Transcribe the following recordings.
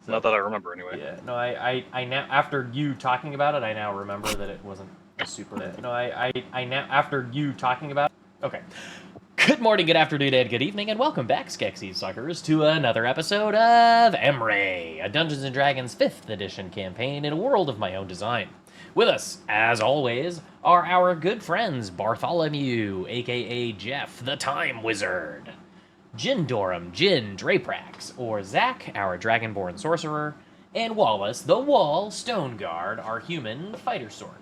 So, not that I remember, anyway. Yeah, no, I now, after you talking about it, I now remember that it wasn't a super... No, I now, after you talking about it... Okay. Good morning, good afternoon, and good evening, and welcome back, Skeksis Suckers, to another episode of Emrae, a Dungeons & Dragons 5th edition campaign in a world of my own design. With us, as always, are our good friends Bartholomew, aka Jeff, the Time Wizard, Jindorum, Jin Draprax, or Zack, our Dragonborn Sorcerer, and Wallace, the Wall Stone Guard, our human fighter Sork.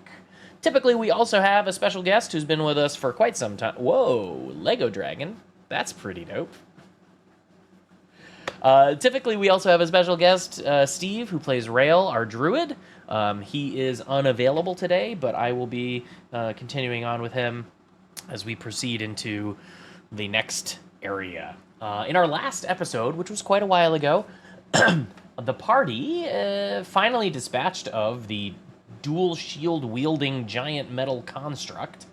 Typically, we also have a special guest who's been with us for quite some time. Whoa, Lego Dragon. That's pretty dope. Typically, we also have a special guest, Steve, who plays Rail, our druid. He is unavailable today, but I will be continuing on with him as we proceed into the next area. In our last episode, which was quite a while ago, the party finally dispatched of the dual shield-wielding giant metal construct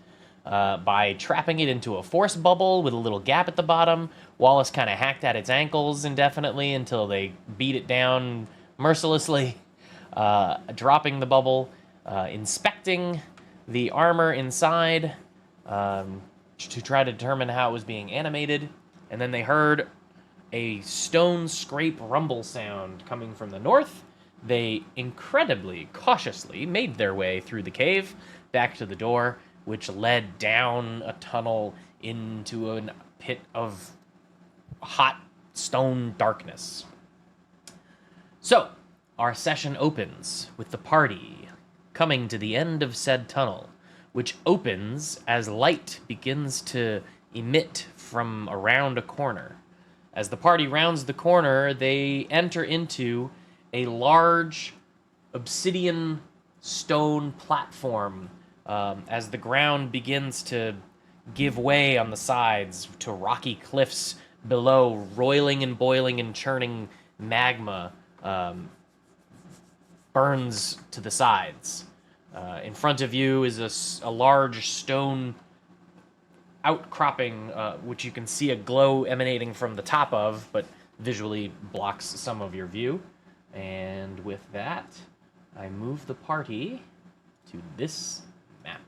by trapping it into a force bubble with a little gap at the bottom. Wallace kind of hacked at its ankles indefinitely until they beat it down mercilessly, dropping the bubble, inspecting the armor inside to try to determine how it was being animated. And then they heard a stone scrape rumble sound coming from the north. They incredibly cautiously made their way through the cave back to the door, which led down a tunnel into a pit of hot stone darkness. So, our session opens with the party coming to the end of said tunnel, which opens as light begins to emit from around a corner. As the party rounds the corner, they enter into a large obsidian stone platform as the ground begins to give way on the sides to rocky cliffs below. Roiling and boiling and churning magma burns to the sides. In front of you is a large stone outcropping, which you can see a glow emanating from the top of, but visually blocks some of your view. And with that, I move the party to this map.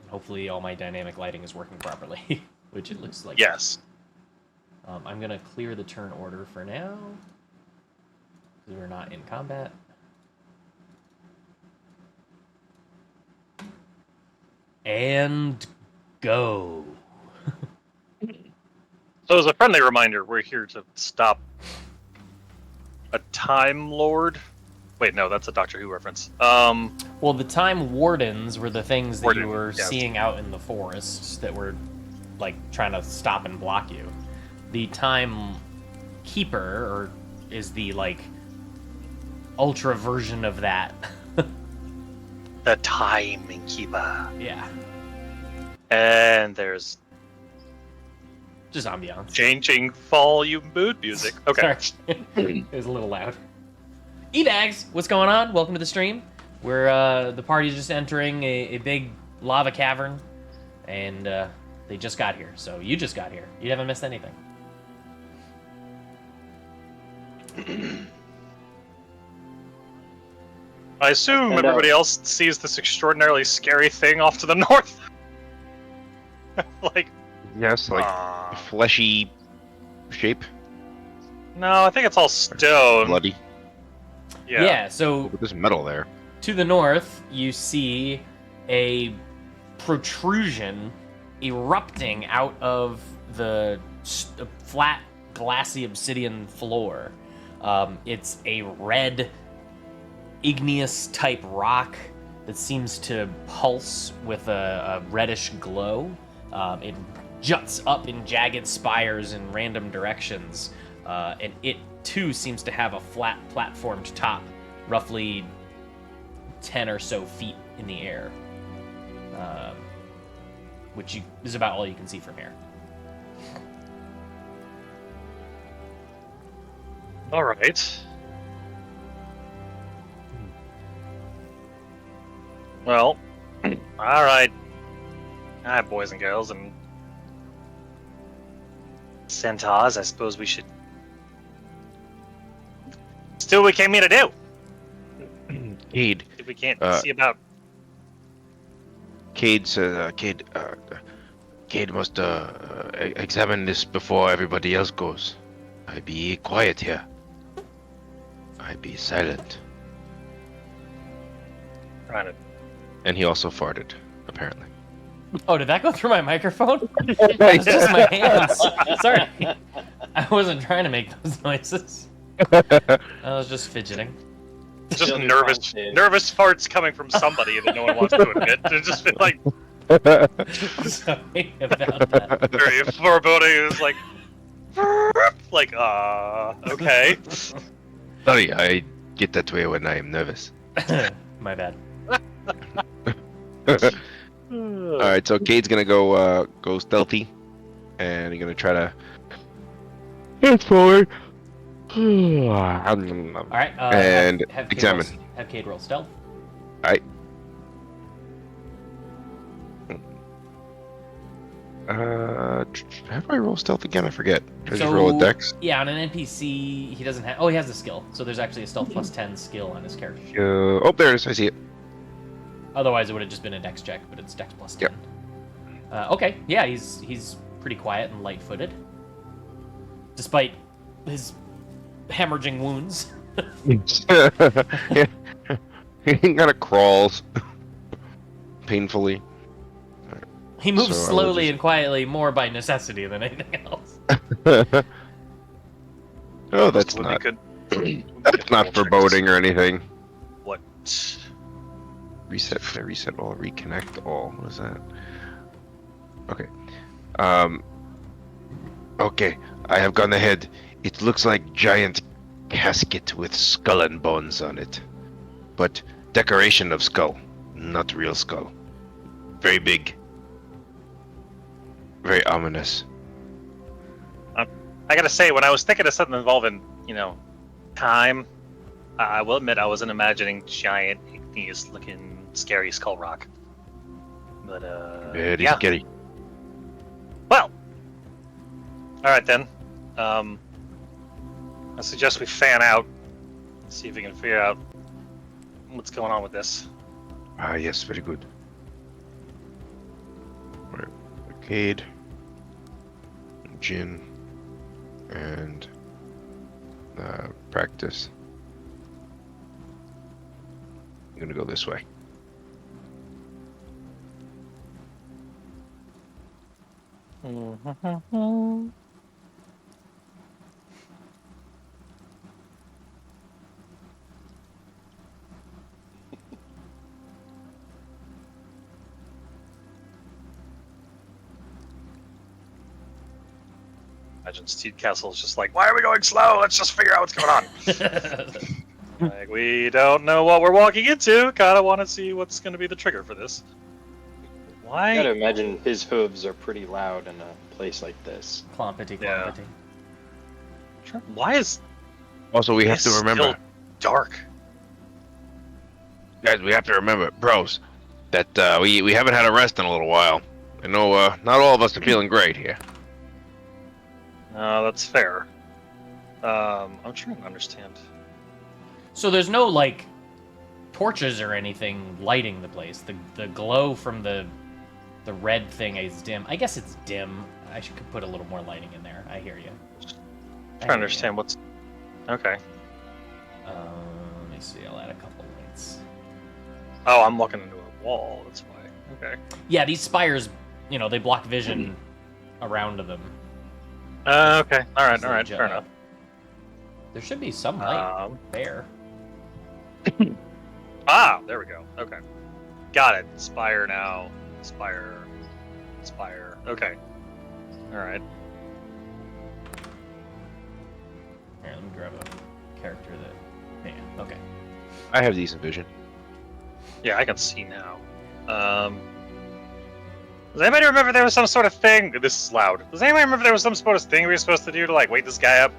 And hopefully all my dynamic lighting is working properly, which it looks like. Yes. I'm going to clear the turn order for now, because we're not in combat. And go. So as a friendly reminder, we're here to stop a Time Lord. Wait, no, that's a Doctor Who reference. Well, the Time Wardens were the things that you were seeing out in the forests that were, like, trying to stop and block you. The Time Keeper is the, like, ultra version of that. The Timing Keeper. Yeah. And there's just ambiance. Changing volume mood music. Okay. Sorry. It was a little loud. E-Bags, what's going on? Welcome to the stream. We're the party's just entering a big lava cavern, and they just got here. So you just got here. You haven't missed anything. I assume everybody else sees this extraordinarily scary thing off to the north. Like, yes, like a fleshy shape. No, I think it's all stone. Bloody. Yeah, so there's metal there. To the north, you see a protrusion erupting out of the flat, glassy obsidian floor. It's a red, igneous-type rock that seems to pulse with a reddish glow. It juts up in jagged spires in random directions, and it too seems to have a flat platformed top, roughly 10 or so feet in the air, which is about all you can see from here. All right. Well, all right. Alright, boys and girls, and centaurs, I suppose we should... Still, we came here to do! Cade. If we can't Uh, see about... Cade must examine this before everybody else goes. I be quiet here. I be silent. Trying to... And he also farted, apparently. Oh, did that go through my microphone? It's just my hands. Sorry. I wasn't trying to make those noises. I was just fidgeting. Just Still nervous farts coming from somebody that no one wants to admit. They're just like Sorry about that. very foreboding. It's like, okay. Sorry, I get that way when I am nervous. My bad. Alright, so Cade's gonna go stealthy, and he's gonna try to get forward. Alright, And have examine. Have Cade roll stealth. Alright. How do I roll stealth again? I forget. Does he roll a dex? Yeah, on an NPC, he doesn't have... Oh, he has the skill. So there's actually a stealth plus 10 skill on his character sheet. Oh, there it is. I see it. Otherwise, it would have just been a dex check, but it's dex plus 10. Okay, yeah, he's pretty quiet and light-footed. Despite his hemorrhaging wounds. He kind of crawls painfully. He moves So I will slowly just- and quietly more by necessity than anything else. Oh, that's Would be not good. that's not foreboding or anything. What? Reset all, reconnect all. What is that? Okay. Okay, I have gone ahead. It looks like giant casket with skull and bones on it. But decoration of skull, not real skull. Very big. Very ominous. I gotta say, when I was thinking of something involving, time, I will admit I wasn't imagining giant, igneous-looking, scary skull rock. But, Very yeah. scary. Well, all right then. I suggest we fan out, see if we can figure out what's going on with this. Ah, yes, very good. Right. Arcade. Jin. And practice. I'm gonna go this way. Imagine Steed Castle's just like, why are we going slow? Let's just figure out what's going on. Like, we don't know what we're walking into. Kind of want to see what's going to be the trigger for this. I gotta Why? imagine his hooves are pretty loud in a place like this. Clompity, Yeah. clompity. Why is Also, we have this to remember, still dark? guys. We have to remember, bros, that we haven't had a rest in a little while. I know not all of us are feeling great here. No, that's fair. I'm trying to understand. So there's no, like, torches or anything lighting the place. The glow from the red thing is dim. I guess it's dim. I could put a little more lighting in there. I hear you. Trying to understand what's. Okay. Let me see. I'll add a couple lights. Oh, I'm looking into a wall. That's why. Okay. Yeah, these spires, they block vision around them. Okay. All right. So All right. ju- Fair enough. There should be some light there. There we go. Okay. Got it. Spire now. Spire. Okay. All right. Here, let me grab a character that. Yeah. Okay. I have decent vision. Yeah, I can see now. Does anybody remember there was some sort of thing? This is loud. Does anybody remember there was some sort of thing we were supposed to do to wake this guy up?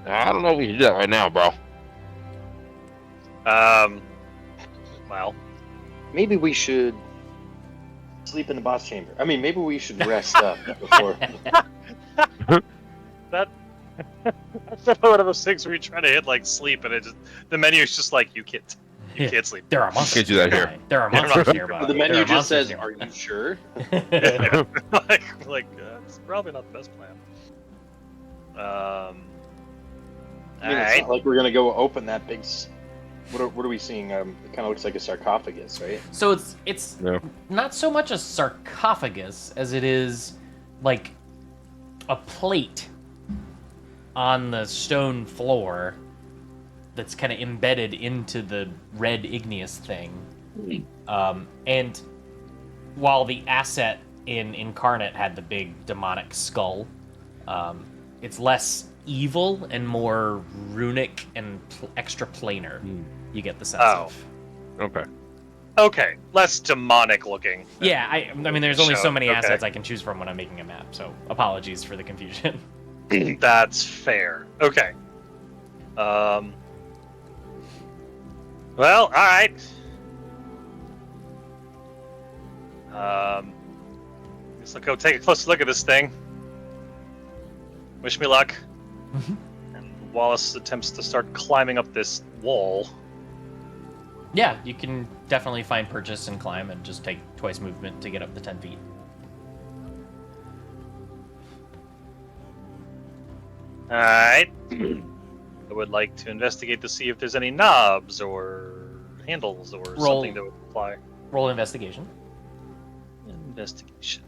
I don't know if we can do that right now, bro. Well, maybe we should sleep in the boss chamber. I mean, maybe we should rest up before. That that's definitely one of those things where you try to hit like sleep, and the menu is just like you can't sleep. There are monsters. Can't do that nearby. here. There are monsters nearby. The There menu are just monsters says, "Are you sure?" It's probably not the best plan. I mean, it's not like we're gonna go open that big. What are we seeing? It kind of looks like a sarcophagus, right? So it's Yeah. not so much a sarcophagus as it is like a plate on the stone floor that's kind of embedded into the red igneous thing. And while the asset in Incarnate had the big demonic skull, it's less evil and more runic and extra planar. You get the sense of. Okay. Okay, less demonic looking. Yeah, I mean, there's only so Shown, many okay. assets I can choose from when I'm making a map, so apologies for the confusion. That's fair. Okay. Well, all right. Guess I'll go take a closer look at this thing. Wish me luck. And Wallace attempts to start climbing up this wall. Yeah, you can definitely find purchase and climb and just take twice movement to get up to 10 feet. All right. I would like to investigate to see if there's any knobs or handles or Roll. something that would apply. Roll investigation. Investigation.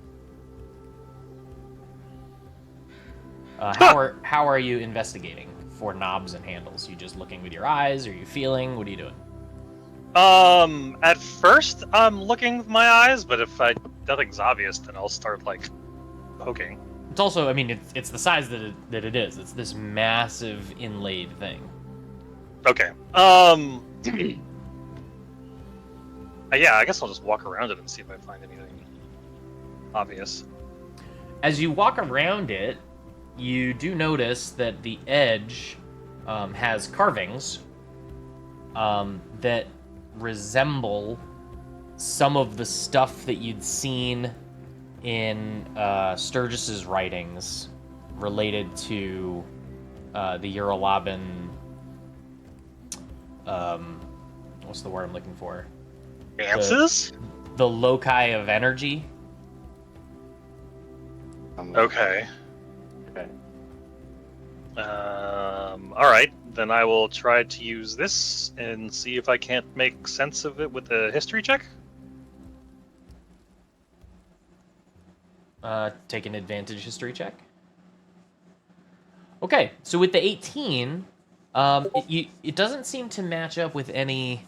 How are you investigating for knobs and handles? You just looking with your eyes? Are you feeling? What are you doing? At first I'm looking with my eyes, but if nothing's obvious, then I'll start like poking. It's also, I mean, it's the size that it is. It's this massive inlaid thing. Okay. Yeah, I guess I'll just walk around it and see if I find anything obvious. As you walk around it, you do notice that the edge has carvings that resemble some of the stuff that you'd seen in Sturgis's writings related to the Eurolabin. What's the word I'm looking for? Dances? The loci of energy. Okay. Okay. All right. Then I will try to use this and see if I can't make sense of it with a history check. Take an advantage history check. Okay, so with the 18, it doesn't seem to match up with any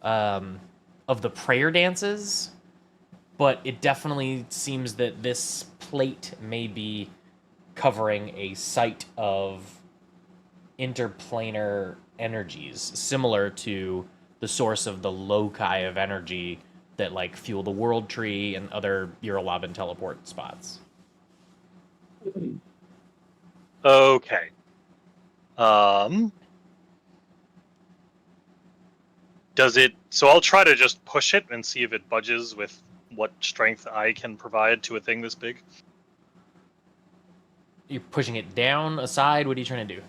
of the prayer dances, but it definitely seems that this plate may be covering a site of interplanar energies, similar to the source of the loci of energy that like fuel the world tree and other Eurolabin teleport spots. Okay. Does it... So I'll try to just push it and see if it budges with what strength I can provide to a thing this big. You're pushing it down, aside? What are you trying to do?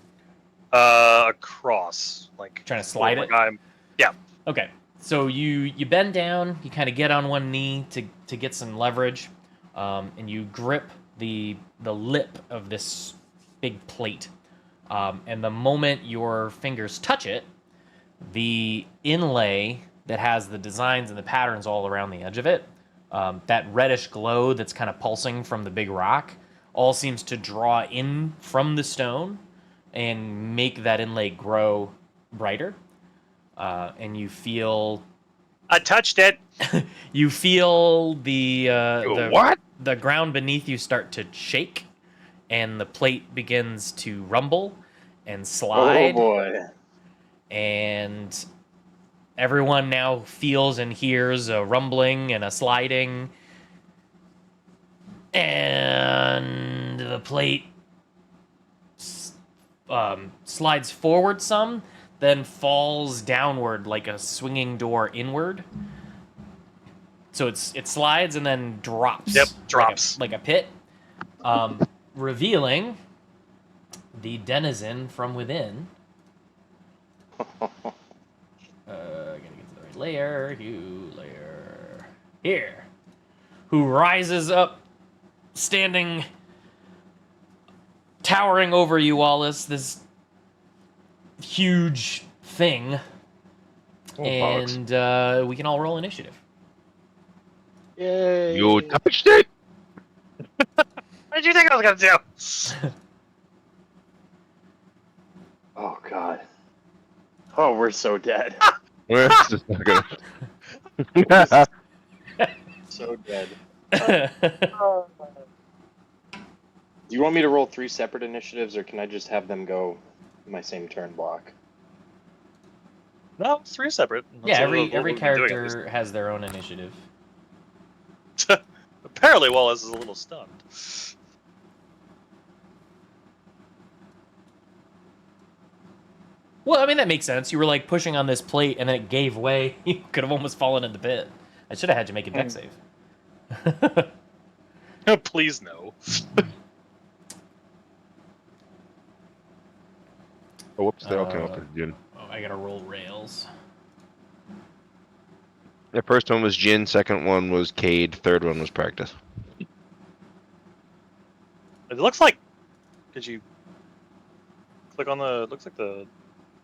Across. Like... Trying to slide it? Yeah. Okay. So you bend down, you kind of get on one knee to get some leverage, and you grip the lip of this big plate. And the moment your fingers touch it, the inlay that has the designs and the patterns all around the edge of it, that reddish glow that's kind of pulsing from the big rock, all seems to draw in from the stone and make that inlay grow brighter. And you feel... I touched it! You feel the What? the ground beneath you start to shake, and the plate begins to rumble and slide. Oh boy. And everyone now feels and hears a rumbling and a sliding. And the plate slides forward some, then falls downward like a swinging door inward. So it slides and then drops. Yep, drops. Like a pit, revealing the denizen from within. Gotta get to the right layer. Layer here. Who rises up, standing, towering over you, Wallace. This huge thing, and we can all roll initiative. Yay! You touched it. What did you think I was gonna do? Oh god. Oh, we're so dead. Well, this is not gonna. So dead. Do you want me to roll 3 separate initiatives, or can I just have them go in my same turn block? No, it's 3 separate. Yeah, That's what every we've been doing, at character has their own initiative. least. Apparently, Wallace is a little stunned. Well, I mean, that makes sense. You were like pushing on this plate and then it gave way. You could have almost fallen in the pit. I should have had you make a deck save. Please no. Oh, whoops! They're okay. Open Jin. Oh, I gotta roll rails. The first one was Jin. Second one was Cade. Third one was Practice. It looks like. Did you click on the? Looks like the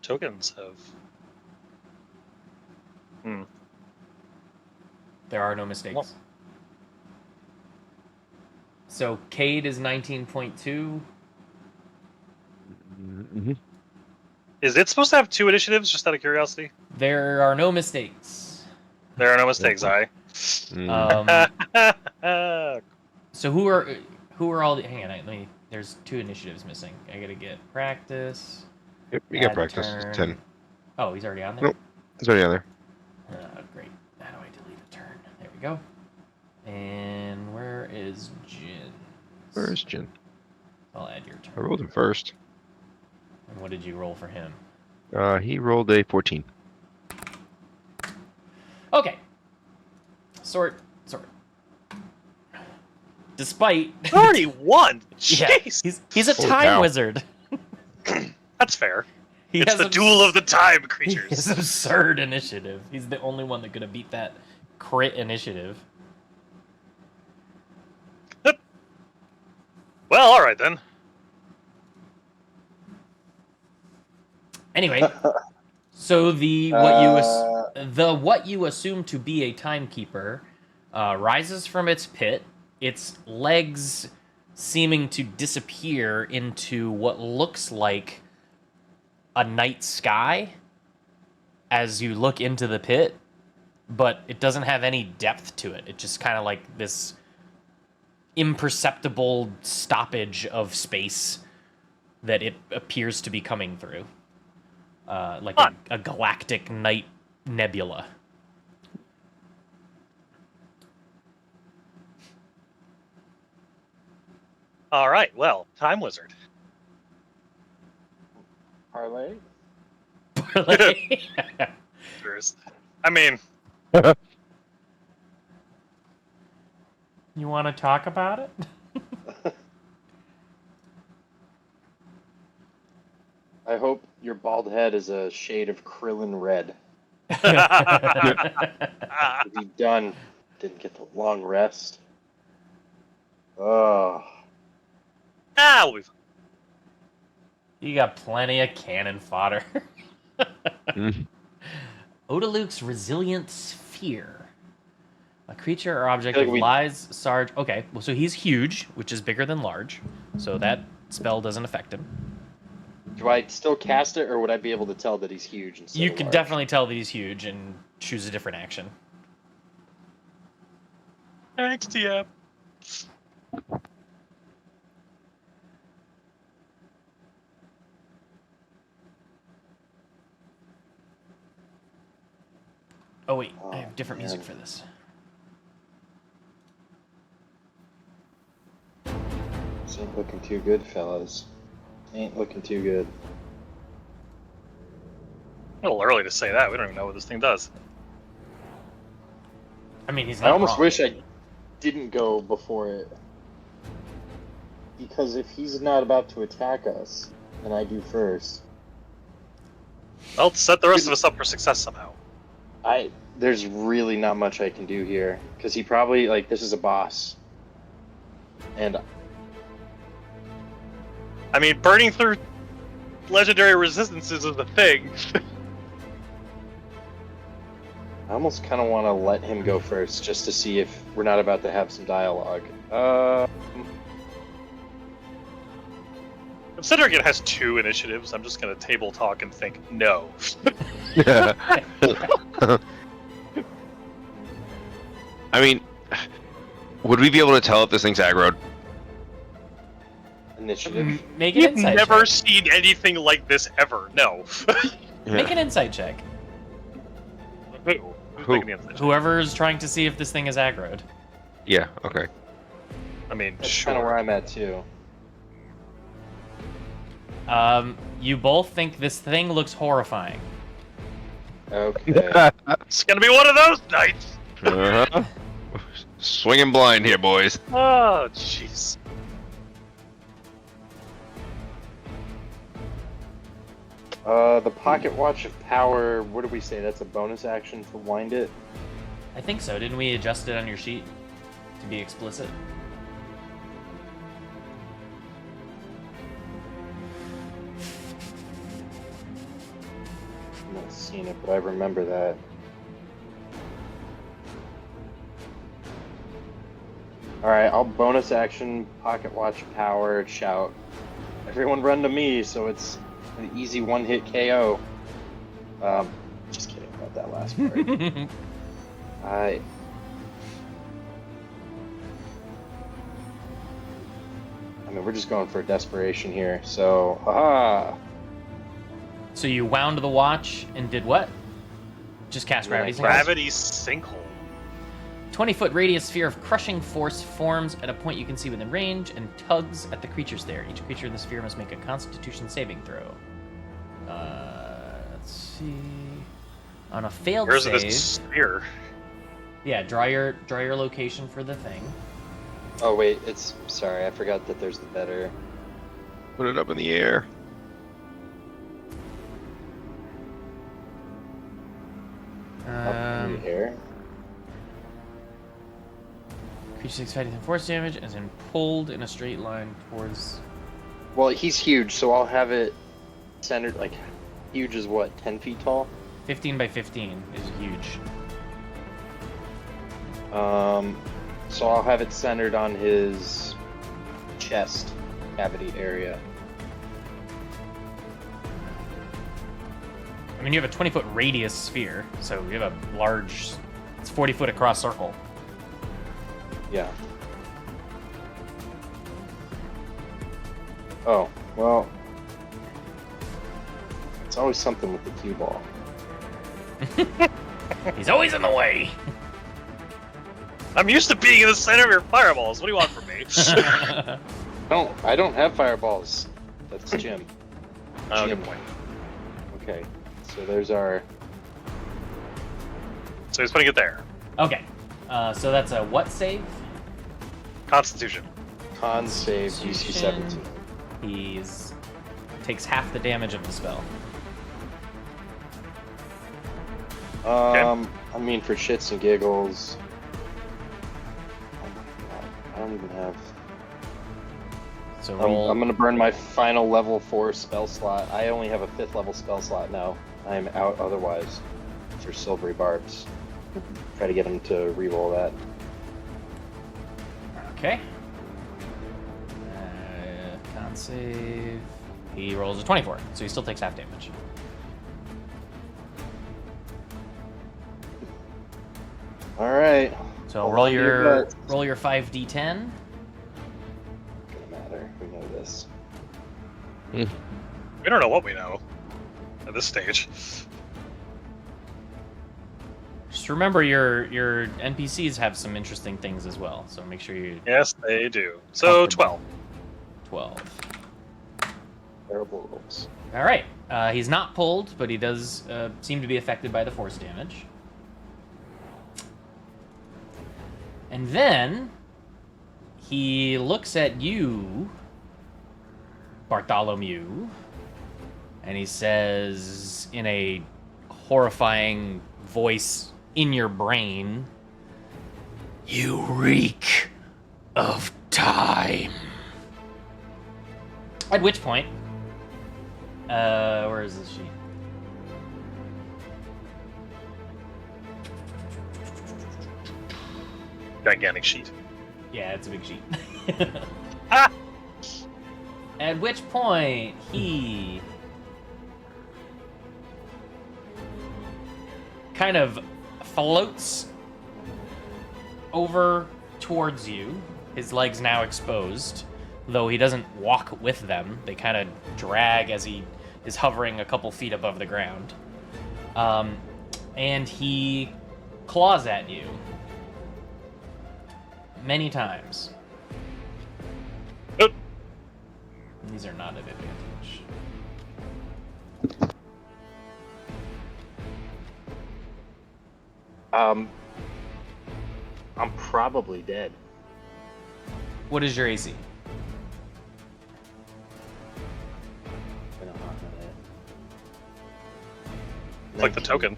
tokens have. There are no mistakes. Well. So Cade is 19.2. Mm-hmm. Is it supposed to have 2 initiatives? Just out of curiosity. There are no mistakes. There are no mistakes. I. So who are all the? Hang on, there's 2 initiatives missing. I gotta get Practice. Yep, you got add Practice. turn. It's 10. Oh, he's already on there. Nope. It's already on there. Great. How do I delete a turn? There we go. And where is Jin? Where is Jin? I'll add your turn. I rolled him first. And what did you roll for him? He rolled a 14. Okay. Sort. Despite already won. Yeah, Jeez. he's a Holy time cow. wizard. That's fair. He It's has the duel of the time He creatures. has absurd initiative. He's the only one that could have beat that crit initiative. Well, all right then. Anyway, so what you assume to be a timekeeper rises from its pit, its legs seeming to disappear into what looks like a night sky as you look into the pit, but it doesn't have any depth to it. It's just kind of like this imperceptible stoppage of space that it appears to be coming through. Like a galactic night nebula. All right. Well, time wizard. Parlay? I mean, You want to talk about it? I hope your bald head is a shade of Krillin red. What you done? Didn't get the long rest. Oh. we'll be fine. You got plenty of cannon fodder. Odaluke's Resilient Sphere. A creature or object I of feel like lies, Sarge. Okay, well, so he's huge, which is bigger than large. So that spell doesn't affect him. Do I still cast it, or would I be able to tell that he's huge instead You of can large? definitely tell that he's huge and choose a different action. Thanks, TM. Oh, wait, I Oh, have different music man. for this. This ain't looking too good, fellas. Ain't looking too good. A little early to say that. We don't even know what this thing does. I mean, he's I not almost wrong. wish I didn't go before it. Because if he's not about to attack us, and I do first, Well, set the rest of us up for success somehow. there's really not much I can do here. Because he probably, like, this is a boss. And I mean, burning through legendary resistances is the thing. I almost kind of want to let him go first, just to see if we're not about to have some dialogue. Considering it has 2 initiatives, I'm just gonna table talk and think no. I mean, would we be able to tell if this thing's aggroed? Initiative. Make an You've insight never check. seen anything like this ever. No. Make an insight check. Who's Who? making the insight check? Whoever's trying to see if this thing is aggroed. Yeah, okay. I mean, That's sure. kind of where I'm at, too. You both think this thing looks horrifying. Okay. It's gonna be one of those nights. Uh-huh. Swinging blind here, boys. Oh, jeez. The Pocket Watch of Power, what did we say? That's a bonus action to wind it? I think so. Didn't we adjust it on your sheet to be explicit? I'm not seeing it, but I remember that. Alright, I'll bonus action, Pocket Watch Power, shout. Everyone run to me, so it's an easy one-hit KO. Just kidding about that last part. I mean, we're just going for desperation here, so, haha! So you wound the watch and did what? Just cast Yeah, gravity. Gravity sinkhole. 20-foot radius sphere of crushing force forms at a point you can see within range and tugs at the creatures there. Each creature in the sphere must make a Constitution saving throw. Let's see. On a failed Where's save, this sphere? yeah, draw your location for the thing. Oh wait, sorry, I forgot that there's the better. Put it up in the air. Up in the air. Creature takes fighting and force damage and is then pulled in a straight line towards. Well, he's huge, so I'll have it centered, like, huge is what, 10 feet tall? 15 by 15 is huge. So I'll have it centered on his chest cavity area. I mean, you have a 20-foot radius sphere, so you have a large. It's 40-foot across circle. Yeah. Oh, well. It's always something with the cue ball. He's always in the way. I'm used to being in the center of your fireballs. What do you want from me? I don't have fireballs. That's Jim. Oh, Jim. good point. Okay, so there's our. So he's putting it there. Okay, so that's a what save? Constitution. Con save DC 17. He's takes half the damage of the spell. I mean, for shits and giggles. Oh my god, I don't even have. So roll. I'm gonna burn my final level 4 spell slot. I only have a 5th level spell slot now. I am out otherwise for Silvery Barbs. Try to get him to re-roll that. Okay. Con save. He rolls a 24, so he still takes half damage. All right. So Hold roll on to your your butts. 5d10. Doesn't matter. We know this. We don't know what we know at this stage. Just remember your NPCs have some interesting things as well, so make sure you Yes, they do. So Comfortable. 12. 12. Terrible rolls. All right. He's not pulled, but he does seem to be affected by the force damage. And then he looks at you, Bartholomew, and he says in a horrifying voice in your brain, "You reek of time." At which point, where is this sheet? Gigantic sheet. Yeah, it's a big sheet. Ah! At which point, he kind of floats over towards you, his legs now exposed, though he doesn't walk with them. They kind of drag as he is hovering a couple feet above the ground. And he claws at you many times. Oop. These are not at advantage. I'm probably dead. What is your AC? I don't know. It's like the 19. token.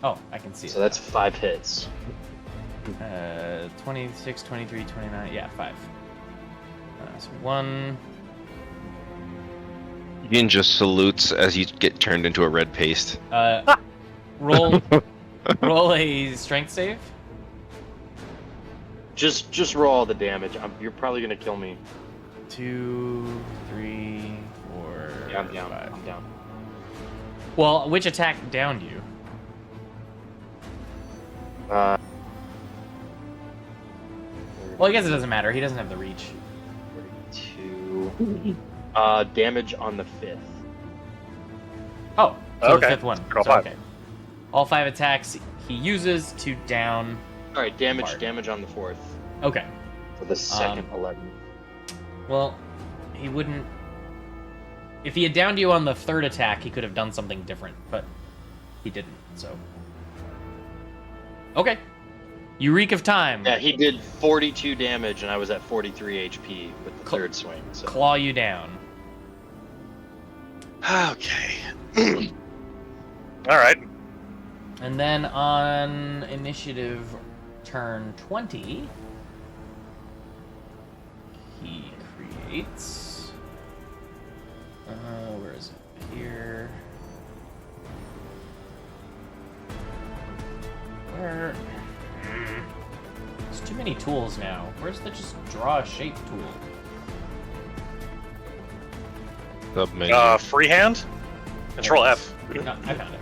Oh, I can see So it. that's 5 hits. 26, 23, 29. Yeah, 5. So 1. Ian just salutes as you get turned into a red paste. Roll a strength save. Just roll all the damage. You're probably gonna kill me. 2, 3, 4. Yeah, I'm down. 5. I'm down. Well, which attack downed you? Well, I guess it doesn't matter. He doesn't have the reach. 42. Damage on the 5th. Oh, so Okay. the 5th one. Roll So, 5. okay. All 5 attacks he uses to down. All right, damage Bard. damage on the 4th. Okay. For the second 11. Well, he wouldn't. If he had downed you on the 3rd attack, he could have done something different, but he didn't. So. Okay. You reek of time. Yeah, he did 42 damage, and I was at 43 HP with the Cl- 3rd swing. So. Claw you down. Okay. All right. And then on initiative turn 20, he creates. Where is it? Here. Where? There's too many tools now. Where's the just draw a shape tool? Submenu. Freehand. Control There it F. No, I found it.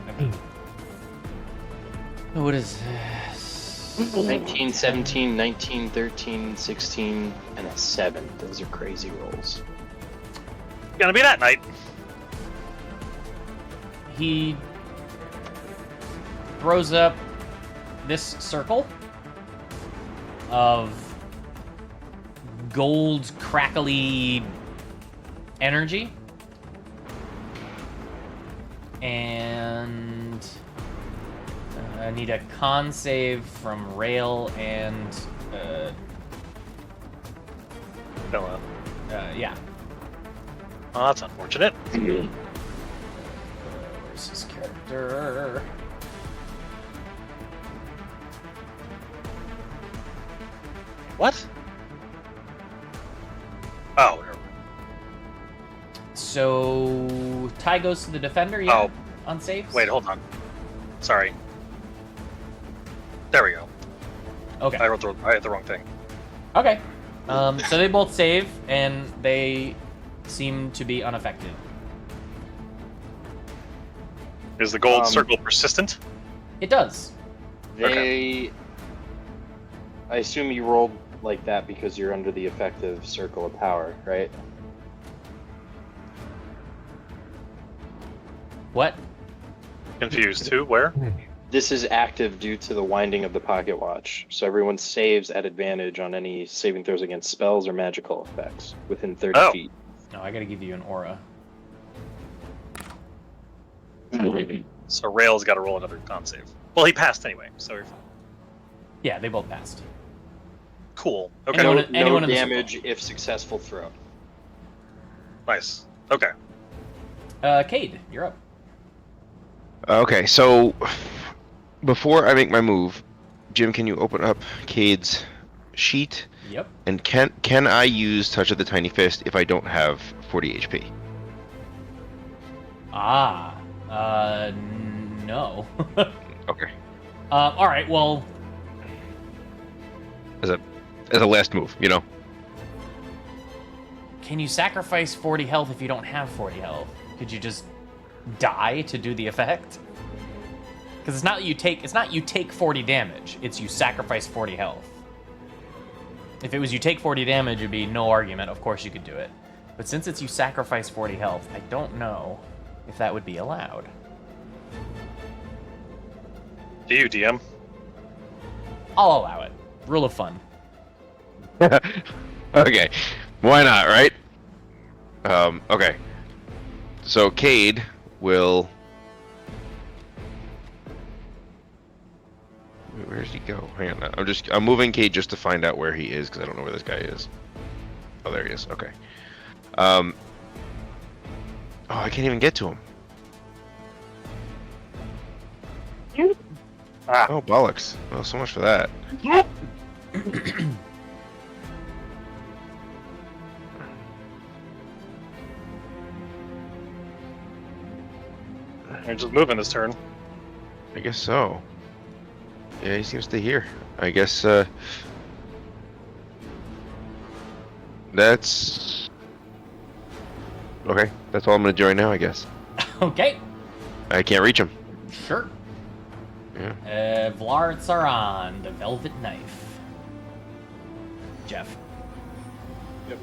What is this? 19, 17, 19, 13, 16, and a 7. Those are crazy rolls. Gonna be that night. He throws up this circle of gold crackly energy, and I need a con save from Rail and Bella. yeah. Oh, that's unfortunate. Where's his character? What? Oh, never mind. So Ty goes to the defender. Yeah. On saves. Wait, hold on. Sorry. There we go. Okay. I had the wrong thing. Okay. So they both save, and they seem to be unaffected. Is the gold Um, circle persistent? It does. They. I assume you rolled like that because you're under the effective circle of power, right? What? Confused. Who? Where? This is active due to the winding of the pocket watch, so everyone saves at advantage on any saving throws against spells or magical effects within 30 Oh. feet. No, I gotta give you an aura. So Rail's got to roll another con save. Well, he passed anyway, so you're fine. Yeah, they both passed. Cool. Okay. Anyone- No anyone in the damage if successful throw. Nice. Okay. Cade, you're up. Okay, so before I make my move, Jim, can you open up Cade's sheet? Yep. And can I use Touch of the Tiny Fist if I don't have 40 HP? No. Okay. All right. Well, As a last move, you know. can you sacrifice 40 health if you don't have 40 health? Could you just die to do the effect? Because it's not you take 40 damage. It's you sacrifice 40 health. If it was you take 40 damage, it'd be no argument. Of course you could do it. But since it's you sacrifice 40 health, I don't know if that would be allowed. Do you, DM? I'll allow it. Rule of fun. Okay. Why not, right? Okay. So Cade will... Where does he go? Hang on. I'm moving Cade just to find out where he is, because I don't know where this guy is. Oh, there he is. Okay. Oh, I can't even get to him. Ah. Oh, bollocks. Well, so much for that. You're just moving this turn. I guess so. Yeah, he seems to hear. I guess, that's... Okay, that's all I'm gonna do right now, I guess. Okay. I can't reach him. Sure. Yeah. Vlar Tsaran, the Velvet Knife. Jeff. Yep.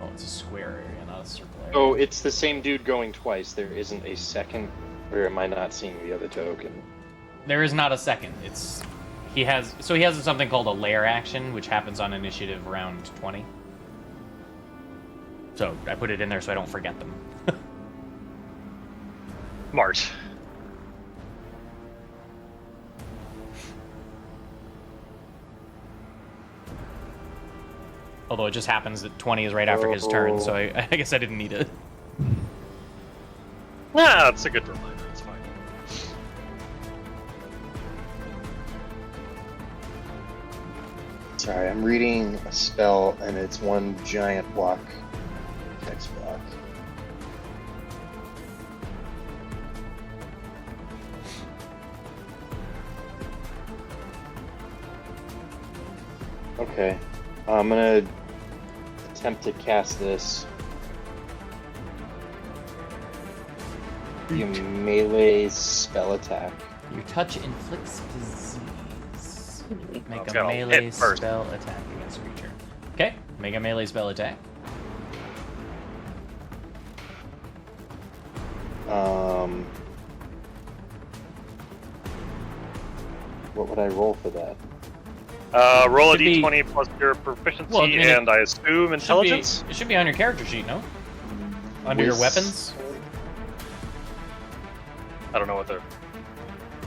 Oh, it's a square area, not a circle area. Oh, it's the same dude going twice. There isn't a second, or am I not seeing the other token? There is not a second. He has something called a lair action, which happens on initiative round 20. So I put it in there so I don't forget them. Smart. Although it just happens that 20 is right after his turn, so I guess I didn't need it. Nah, that's a good reminder. It's fine. Sorry, I'm reading a spell and it's one giant block. Text block. Okay. I'm gonna attempt to cast this. The melee spell attack. Your touch inflicts disease. Make It's a gotta melee hit first. spell attack against a creature. Okay, make a melee spell attack. What would I roll for that? Roll a Should be- d20 plus your proficiency, Well, I mean, and I assume intelligence? It should be on your character sheet, no? Under your Whis- weapons? I don't know what they're...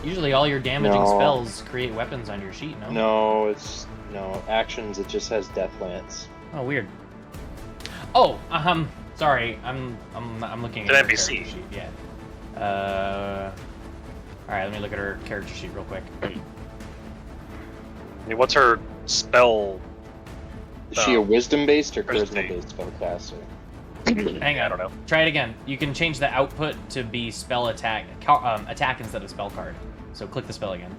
Usually all your damaging No. spells create weapons on your sheet, no? No, it's no actions. It just has Death Lance. Oh, weird. Oh, sorry. I'm looking at An her NPC. character sheet. Yeah. All right, let me look at her character sheet real quick. I mean, what's her spell? Is she a wisdom-based or Christy. charisma-based spellcaster? Hang on. I don't know. Try it again. You can change the output to be spell attack, attack instead of spell card. So click the spell again.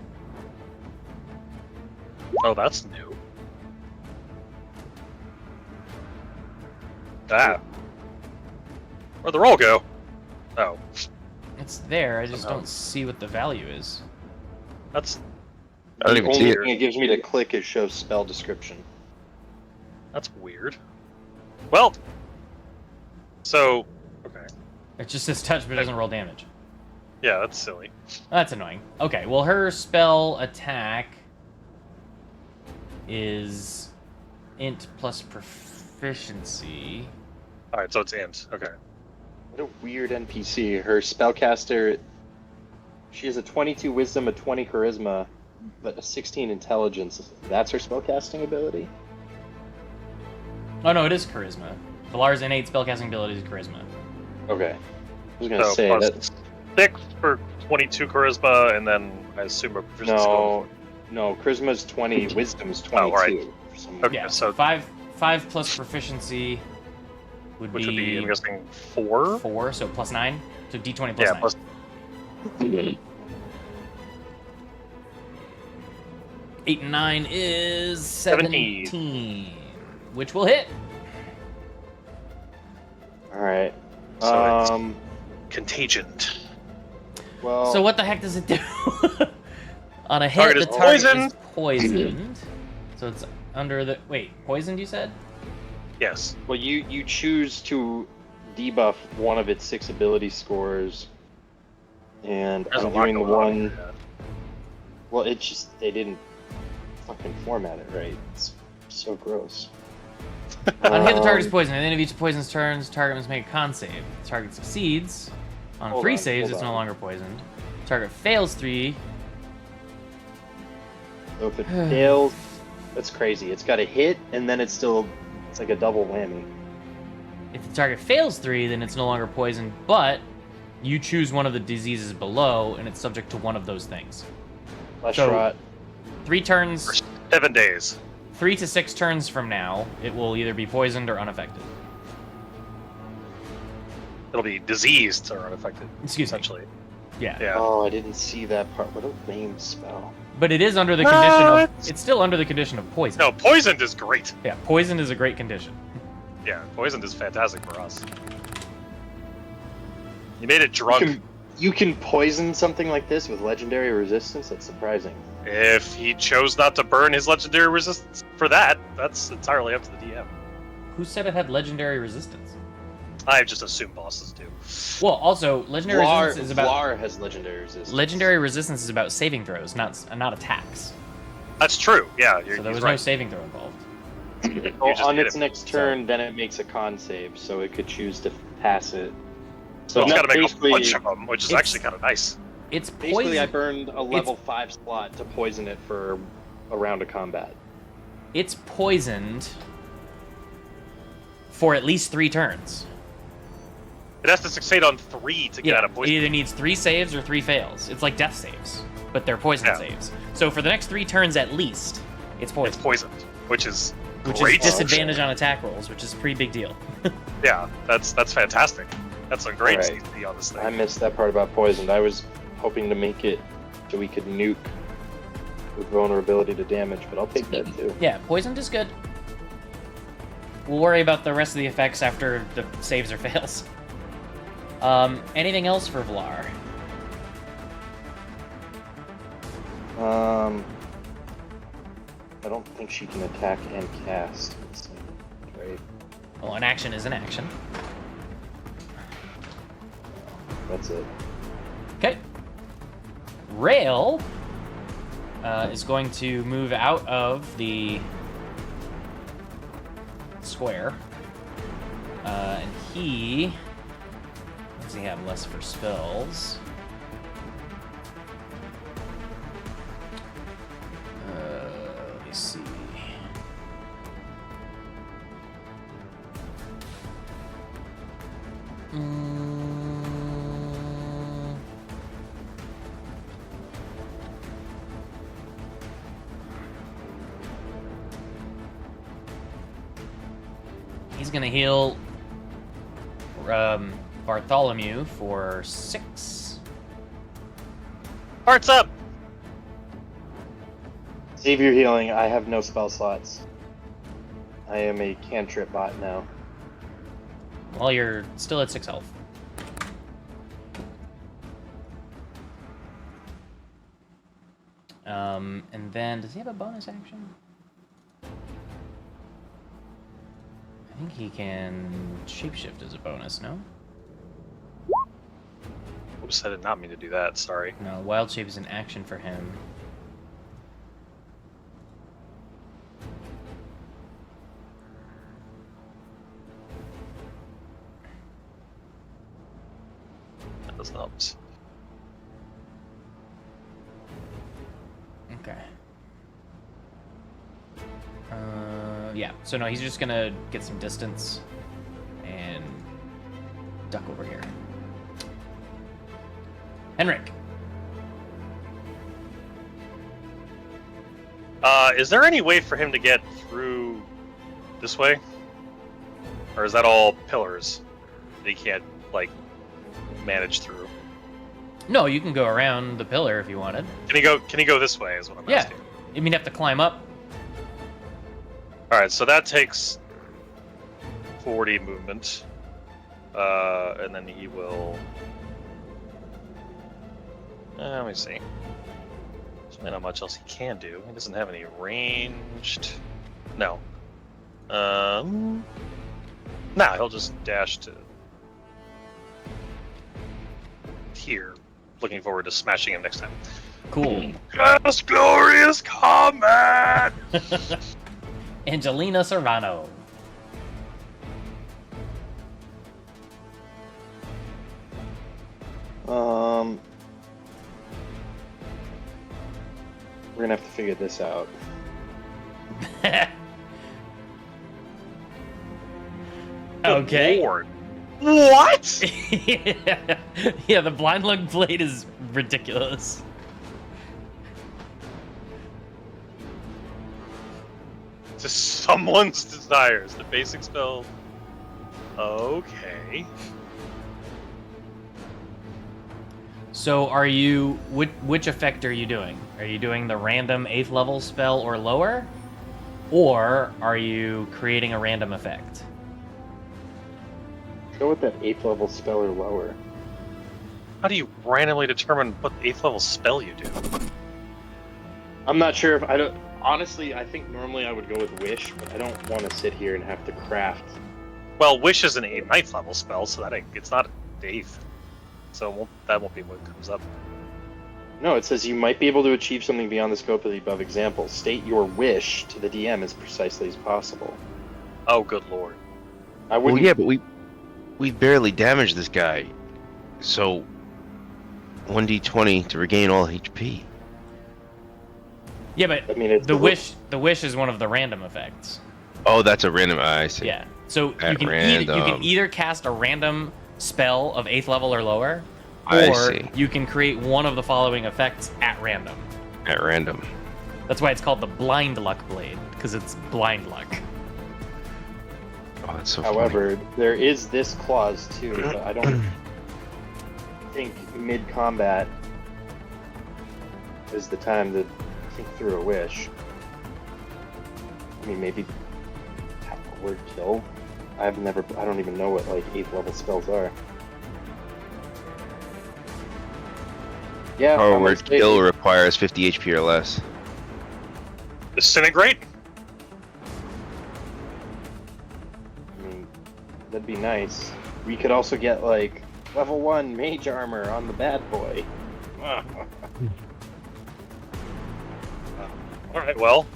Oh, that's new. Ah. Where'd the roll go? Oh, It's there. I just Somehow. don't see what the value is. that's I don't The even see only it. thing it gives me to click is show spell description. weird. Well, so okay. It just says touch, but it doesn't roll damage. Yeah, that's silly. That's annoying. Okay, well, her spell attack is int plus proficiency. All right, so it's int. Okay. What a weird NPC. Her spellcaster, she has a 22 wisdom, a 20 charisma, but a 16 intelligence. That's her spellcasting ability? Oh, no, it is charisma. Valar's innate spellcasting ability is charisma. Okay. I was going to So say plus that. 6 for 22 charisma, and then I assume a proficiency bonus. No, charisma's 20, wisdom's 22. right. For some Okay. Yeah, so- so 5 plus proficiency would Which be would be, I'm guessing, 4? 4, so plus 9. So d20 plus Yeah, 9. plus 8 and 9 is 17. 17, which will hit. Alright. So it's contagion. Well, So what the heck does it do? On a hit, Target the is target poisoned. is poisoned. So it's under the... Wait, poisoned, you said? Yes. well, you choose to debuff one of its 6 ability scores, and There's a I'm lot doing the going on one. here. Well, it just they didn't fucking format it right. It's so gross. On hit, the target is poisoned. At the end of each poison's turns, target must make a con save. The target succeeds. On Hold 3 on, saves, hold it's no on. longer poisoned. Target fails 3. So if it fails, that's crazy. It's got a hit, and then it's like a double whammy. If the target fails 3, then it's no longer poisoned, but you choose one of the diseases below, and it's subject to one of those things. Last So- shot. 3 turns, 7 days. 3 to 6 turns from now, it will either be poisoned or unaffected. It'll be diseased or unaffected, Excuse me. essentially. Yeah. Yeah. Oh, I didn't see that part. What a lame spell. But it is under the No, condition of... it's- It's still under the condition of poison. No, poisoned is great. Yeah, poison is a great condition. Yeah, poisoned is fantastic for us. You made it drunk. You can poison something like this with legendary resistance? That's surprising. If he chose not to burn his legendary resistance for that, that's entirely up to the DM. Who said it had legendary resistance? I just assume bosses do. Well, also, legendary resistance is about... Vlar has legendary resistance. Legendary resistance is about saving throws, not attacks. That's true. Yeah, So there he's was right. no saving throw involved. Well, just on hit its him. next turn, then it makes a con save, so it could choose to pass it. So it's no, got to make a basically- bunch of them, which is it's- actually kind of nice. It's Basically, I poison. burned a level 5 slot to poison it for a round of combat. It's poisoned for at least 3 turns. It has to succeed on 3 to get out of It poison. either needs 3 saves or 3 fails. It's like death saves, but they're poison Yeah. saves. So for the next 3 turns at least, it's It's poisoned. poisoned, which is Which great. is disadvantage on attack rolls, which is a pretty big deal. Yeah, that's fantastic. That's a great Alright. CC on this thing. I missed that part about poisoned. I was hoping to make it so we could nuke with vulnerability to damage, but I'll take that too. Yeah, poisoned is good. We'll worry about the rest of the effects after the saves or fails. Anything else for Vlar? I don't think she can attack and cast. Right. Well, an action is an action. That's it. Okay. Rail is going to move out of the square. And he... What does he have less for spells? Let me see. Mm. He's gonna heal Bartholomew for 6. Hearts up! Save your healing. I have no spell slots. I am a cantrip bot now. Well, you're still at 6 health. And then, does he have a bonus action? I think he can shapeshift as a bonus, no? Oops, I did not mean to do that. Sorry. No, Wild Shape is an action for him. That doesn't help. Okay. Yeah, so no, he's just gonna get some distance and duck over here. Henrik. Is there any way for him to get through this way? Or is that all pillars that he can't, like, manage through? No, you can go around the pillar if you wanted. Can he go this way is what I'm Yeah. asking. You mean have to climb up? Alright, so that takes 40 movement. And then he will... let me see. There's not much else he can do. He doesn't have any ranged... No. No, he'll just dash to... here. Looking forward to smashing him next time. Cool. Yes, glorious combat! Angelina Serrano. We're gonna have to figure this out. Okay. Lord. What? Yeah, the blind lug blade is ridiculous. To someone's desires. The basic spell. Okay. So are you, which effect are you doing? Are you doing the random 8th level spell or lower? Or are you creating a random effect? Go with that 8th level spell or lower. How do you randomly determine what 8th level spell you do? I'm not sure if I don't. Honestly, I think normally I would go with Wish, but I don't want to sit here and have to craft. Well, Wish is an 9th level spell, so that it's not 8th. So that won't be what comes up. No, it says you might be able to achieve something beyond the scope of the above example. State your wish to the DM as precisely as possible. Oh, good lord. I Well, wouldn't. yeah, but we barely damaged this guy. So 1d20 to regain all HP. Yeah, but I mean, it's the wish is one of the random effects. Oh, that's a random. I see. Yeah. So At you can random. either cast a random spell of 8th level or lower, I or see. you can create one of the following effects at random. At random. That's why it's called the blind luck blade, because it's blind luck. Oh, that's so However, there is this clause too, but I don't think mid-combat is the time to think through a wish. I mean, maybe tap the word kill. I don't even know what like 8th level spells are. Yeah, funny. Power I'm word gonna say- kill requires 50 HP or less. Disintegrate? I mean, that'd be nice. We could also get like level 1 mage armor on the bad boy. Alright, well.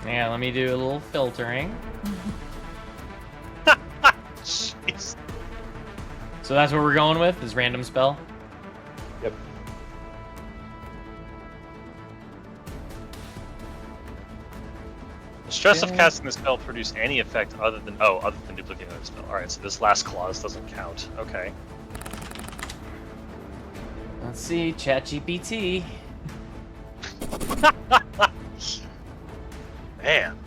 Yeah, let me do a little filtering. Jeez. So that's what we're going with, is random spell. Yep. The stress of Yeah. casting the spell produce any effect other than duplicating the spell. Alright, so this last clause doesn't count. Okay. Let's see, ChatGPT. Man.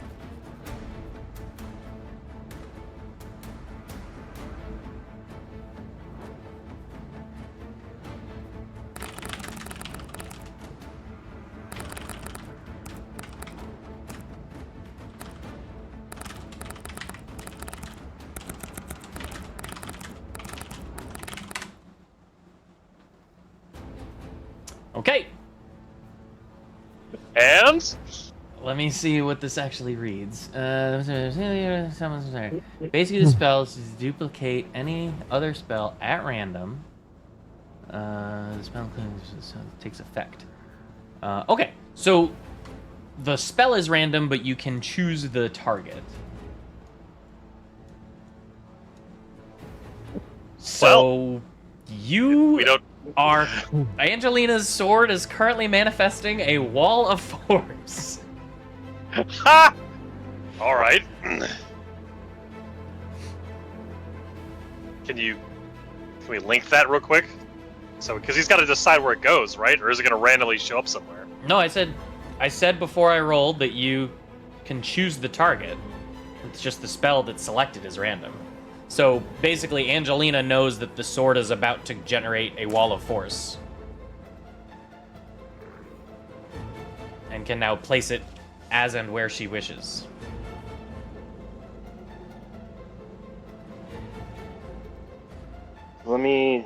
Okay. And Let me see what this actually reads. Basically, the spell is to duplicate any other spell at random. The spell takes effect. Okay, so the spell is random, but you can choose the target. So We don't. are Angelina's sword is currently manifesting a wall of force. Ha! All right. Can we link that real quick? So, because he's got to decide where it goes, right? Or is it going to randomly show up somewhere? No, I said before I rolled that you can choose the target. It's just the spell that's selected is random. So basically, Angelina knows that the sword is about to generate a wall of force. And can now place it as and where she wishes. Let me.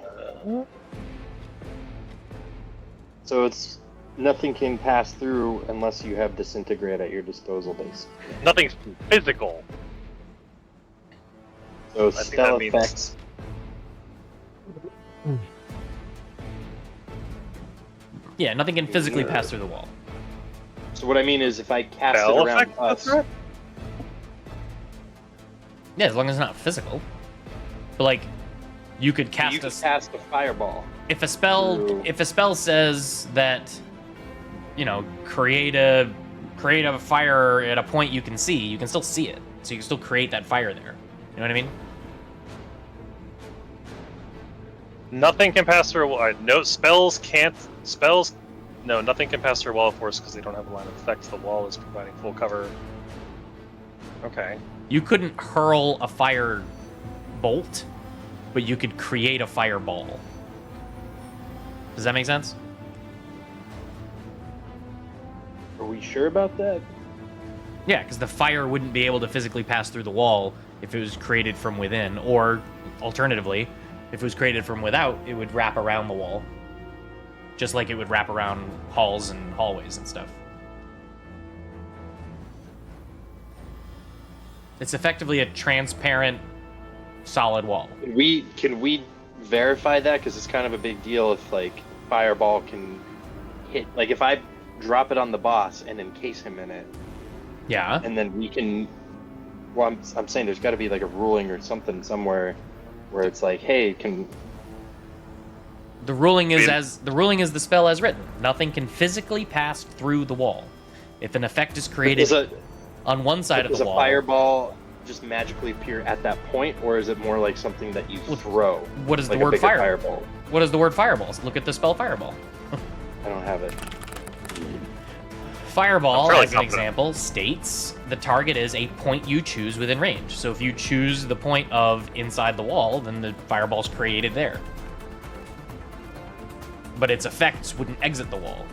So it's nothing can pass through unless you have disintegrate at your disposal, basically. Nothing's physical. So think spell that means- effects. Yeah, nothing can physically pass through the wall. So what I mean is, if I cast Spell it around effect, that's us, right. Yeah, as long as it's not physical. But like, you could cast you can a cast a fireball. if a spell through- if a spell says that, you know, create a fire at a point you can see, you can still see it. So you can still create that fire there. You know what I mean? Nothing can pass through a wall. No spells can't. Spells. No, nothing can pass through a wall of force because they don't have a line of effect. The wall is providing full cover. Okay. You couldn't hurl a fire bolt, but you could create a fireball. Does that make sense? Are we sure about that? Yeah, because the fire wouldn't be able to physically pass through the wall if it was created from within, or alternatively, if it was created from without, it would wrap around the wall. Just like it would wrap around halls and hallways and stuff. It's effectively a transparent, solid wall. Can we verify that? Because it's kind of a big deal if like fireball can hit. Like if I drop it on the boss and encase him in it, Yeah. and then we can. Well, I'm saying there's got to be like a ruling or something somewhere where it's like, hey, can. The ruling is the spell as written. Nothing can physically pass through the wall. If an effect is created on one side of Does the a wall, fireball just magically appear at that point, or is it more like something that you throw? what is like the a word bigger fireball? What is the word fireball? Look at the spell fireball. I don't have it. Fireball, I'm fairly as an confident. example, states the target is a point you choose within range. So if you choose the point of inside the wall, then the fireball's created there. But its effects wouldn't exit the wall.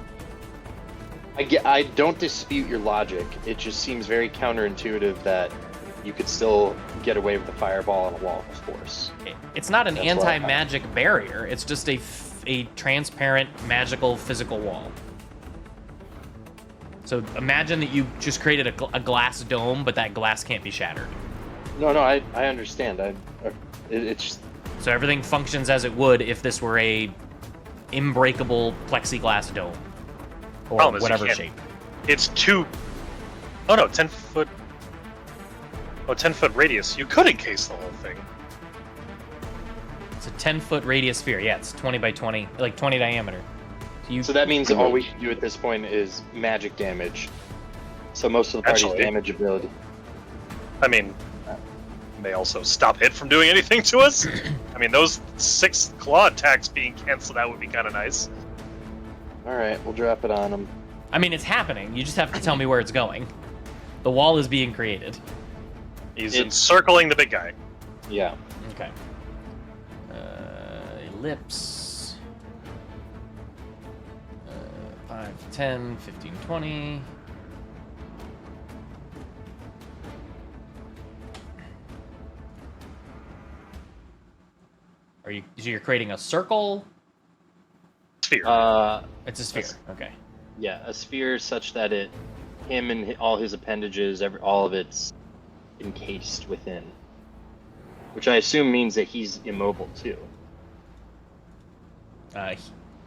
I don't dispute your logic. It just seems very counterintuitive that you could still get away with a fireball on a wall of force. It's not an That's why I- anti-magic barrier. It's just a transparent, magical, physical wall. So imagine that you just created a glass dome, but that glass can't be shattered. No, I understand. It's just, So everything functions as it would if this were a unbreakable plexiglass dome. Or Problem is you whatever can't- shape. It's two. Oh no, 10 foot. Oh, 10-foot radius. You could encase the whole thing. It's a 10-foot radius sphere. Yeah, it's 20 by 20, like 20 diameter. so that means all we can do at this point is magic damage. So most of the party's Actually- damage ability. I mean, may also stop it from doing anything to us. I mean, those 6 claw attacks being canceled out would be kind of nice. All right, we'll drop it on him. I mean, it's happening. You just have to tell me where it's going. The wall is being created. He's It- encircling the big guy. Yeah. Okay. Ellipse. 5, 10, 15, 20. So you're creating a circle? Sphere. It's a sphere. Okay. Yeah, a sphere such that it him and all his appendages, all of it's encased within. Which I assume means that he's immobile too.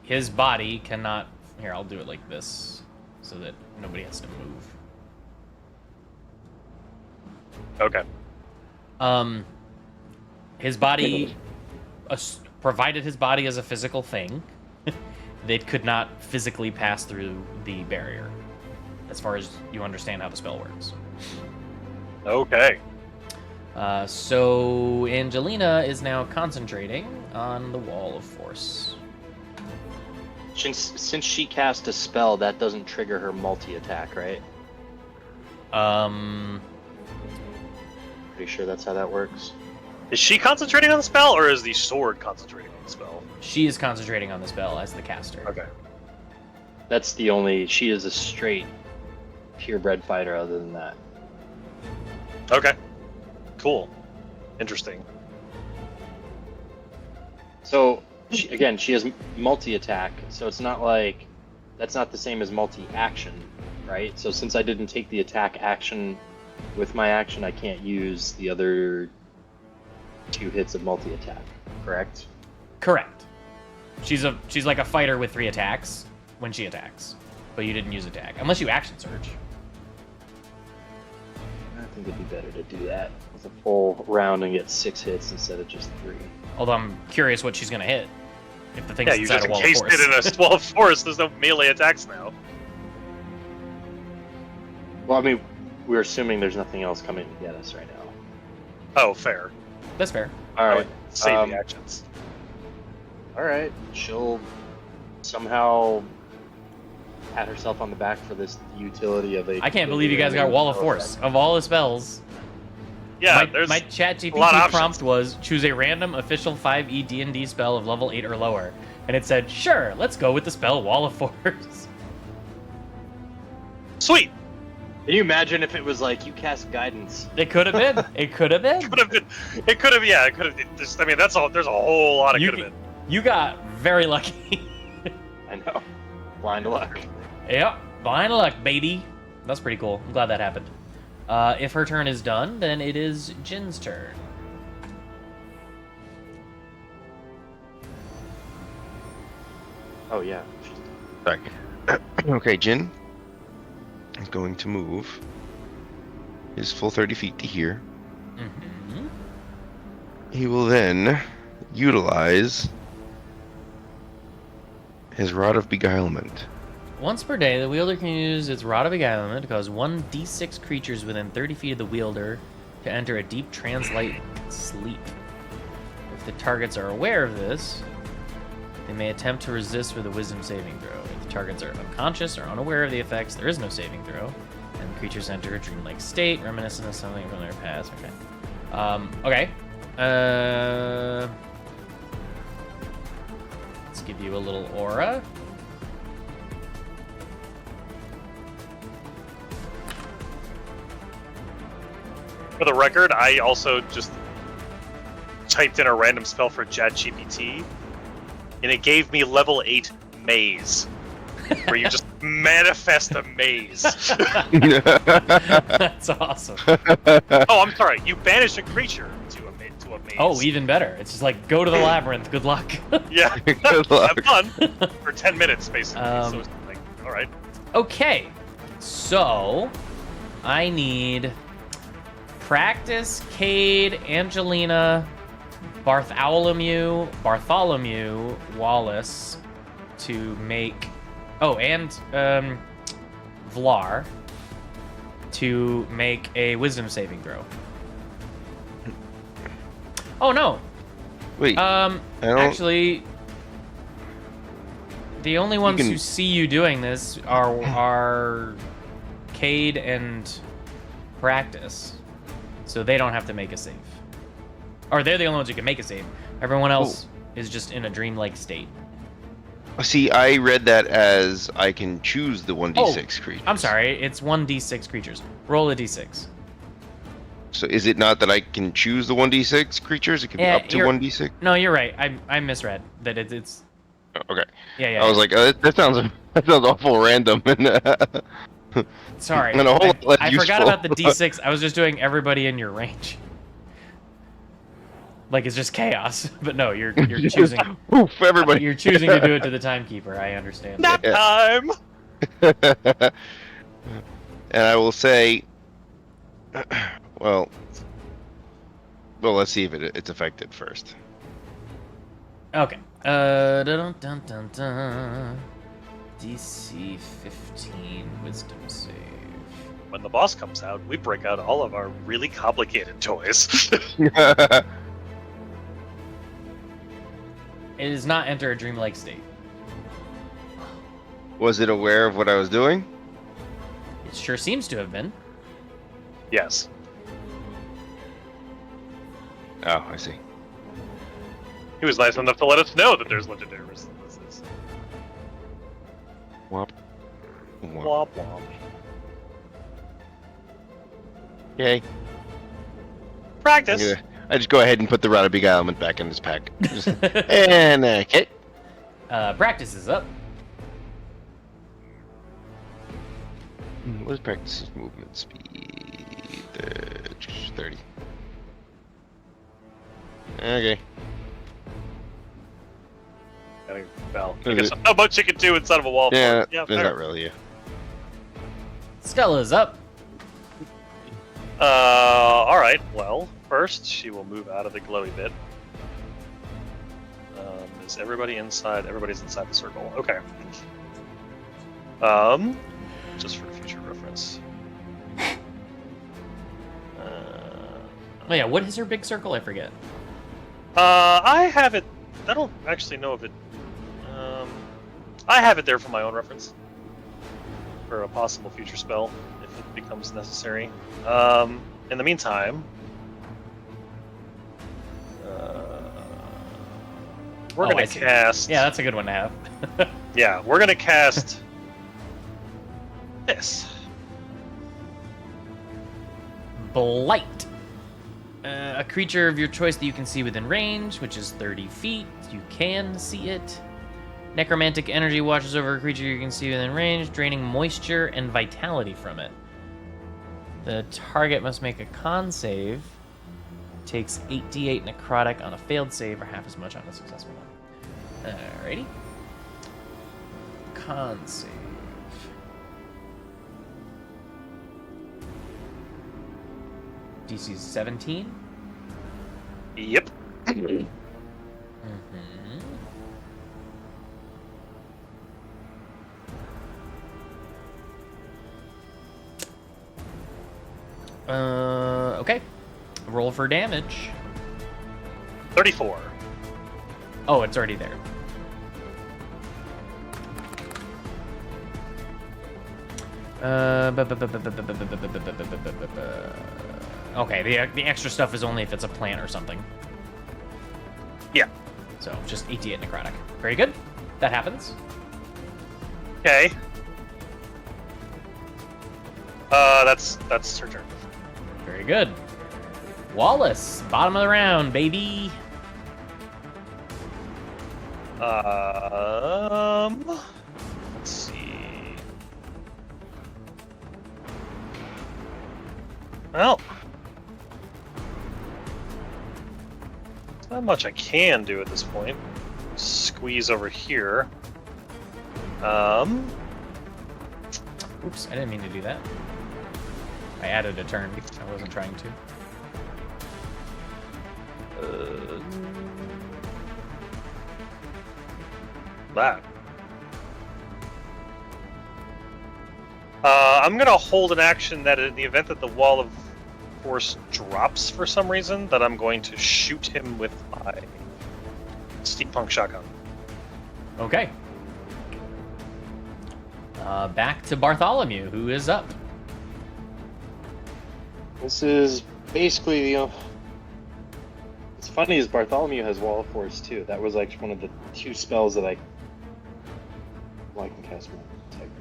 His body cannot. Here, I'll do it like this, so that nobody has to move. Okay. His body, provided his body is a physical thing, it could not physically pass through the barrier, as far as you understand how the spell works. Okay. So Angelina is now concentrating on the Wall of Force. Since she cast a spell, that doesn't trigger her multi-attack, right? Pretty sure that's how that works. Is she concentrating on the spell, or is the sword concentrating on the spell? She is concentrating on the spell as the caster. Okay. That's the only... She is a straight, purebred fighter other than that. Okay. Cool. Interesting. So, she has multi-attack, so it's not like... That's not the same as multi-action, right? So since I didn't take the attack action with my action, I can't use the other 2 hits of multi-attack, correct? Correct. She's like a fighter with 3 attacks when she attacks, but you didn't use attack unless you action surge. I think it'd be better to do that with a full round and get 6 hits instead of just 3. Although I'm curious what she's gonna hit if the thing's Yeah, you inside just a wall of encased force. it in a wall of force. There's no melee attacks now. Well, I mean, we're assuming there's nothing else coming to get us right now. Oh, fair. That's fair. All I right. would save the actions. All right. She'll somehow pat herself on the back for this utility of a... I can't believe you guys got Wall of Force. Of all the spells, Yeah, my chat a lot of GPT options. prompt was choose a random official 5e D&D spell of level 8 or lower. And it said, sure, let's go with the spell Wall of Force. Sweet. Can you imagine if it was like you cast guidance? It could have been. It could have been. Could have been. It could have. Yeah, it could have. Just, I mean, that's all. There's a whole lot of You, could have been. you got very lucky. I know. Blind luck. Yep, blind luck, baby. That's pretty cool. I'm glad that happened. If her turn is done, then it is Jin's turn. Oh yeah. Sorry. Okay, Jin is going to move his full 30 feet to here. Mm-hmm. He will then utilize his Rod of Beguilement. Once per day, the wielder can use its Rod of Beguilement to cause 1d6 creatures within 30 feet of the wielder to enter a deep trance-like sleep. If the targets are aware of this, they may attempt to resist with a wisdom saving throw. If the targets are unconscious or unaware of the effects, there is no saving throw, and the creatures enter a dreamlike state, reminiscent of something from their past. Okay. Let's give you a little aura. For the record, I also just typed in a random spell for ChatGPT, and it gave me level 8 maze, where you just manifest a maze. That's awesome. Oh, I'm sorry. You banish a creature to a maze. Oh, even better. It's just like, go to the labyrinth. Good luck. Yeah. Good luck. Have fun for 10 minutes, basically. So it's like, all right. Okay. So, I need Practice, Cade, Angelina, Bartholomew, Wallace to make... Oh, and Vlar to make a wisdom saving throw. Oh, no. Wait, I don't- Actually, the only ones can- who see you doing this are Cade and Practice. So they don't have to make a save. Or they're the only ones who can make a save. Everyone else is just in a dreamlike state. See, I read that as I can choose the 1d6 creatures. I'm sorry, it's 1d6 creatures. Roll a d6. So is it not that I can choose the 1d6 creatures? It can Yeah, be up to you're- 1d6? No, you're right. I misread that it's Okay. yeah. I was like, that sounds awful random. Sorry, And a whole lot less I forgot useful. about the D6. I was just doing everybody in your range. Like it's just chaos, but no, you're choosing. Oof, everybody. You're choosing to do it to the timekeeper. I understand. Nap Yeah. time. And I will say, well, let's see if it's affected first. Okay. Dun, dun, dun, dun. DC 15 Wisdom save. When the boss comes out, we break out all of our really complicated toys. It does not enter a dreamlike state. Was it aware of what I was doing? It sure seems to have been. Yes. Oh, I see. He was nice enough to let us know that there's legendary resistances. Womp. Womp. Womp womp. Yay. Practice. I just go ahead and put the Rod of Beguilement back in his pack. Just, and okay. Practice is up. What is practice's movement speed? 30. Okay. Well, Is guess it? how much you can do inside of a wall. Yeah, Yeah, there's fair. not really. Stella is up. Alright, well, first she will move out of the glowy bit. Is everybody inside? Everybody's inside the circle. Okay. Just for future reference. Oh yeah, what is her big circle? I forget. I have it. I don't actually know if it. I have it there for my own reference. For a possible future spell, if it becomes necessary. In the meantime, we're Oh, gonna I see. cast. Yeah, that's a good one to have. Yeah, we're gonna cast this. Blight. A creature of your choice that you can see within range, which is 30 feet. You can see it. Necromantic energy watches over a creature you can see within range, draining moisture and vitality from it. The target must make a con save. Takes 8d8 necrotic on a failed save, or half as much on a successful one. Alrighty. Con save. DC 17. Yep. Mm-hmm. Okay. Roll for damage. 34. Oh, it's already there. Okay, the extra stuff is only if it's a plant or something. Yeah. So just 88 necrotic. Very good. That happens. Okay. That's her turn. Very good. Wallace, bottom of the round, baby. Let's see. Well, there's not much I can do at this point. Squeeze over here. Oops, I didn't mean to do that. I added a turn. I wasn't trying to. That. I'm gonna hold an action that in the event that the wall of force drops for some reason, that I'm going to shoot him with my steampunk shotgun. Okay. Back to Bartholomew, who is up. This is basically, it's funny is Bartholomew has Wall of Force too. That was like one of the two spells that I can cast more technically.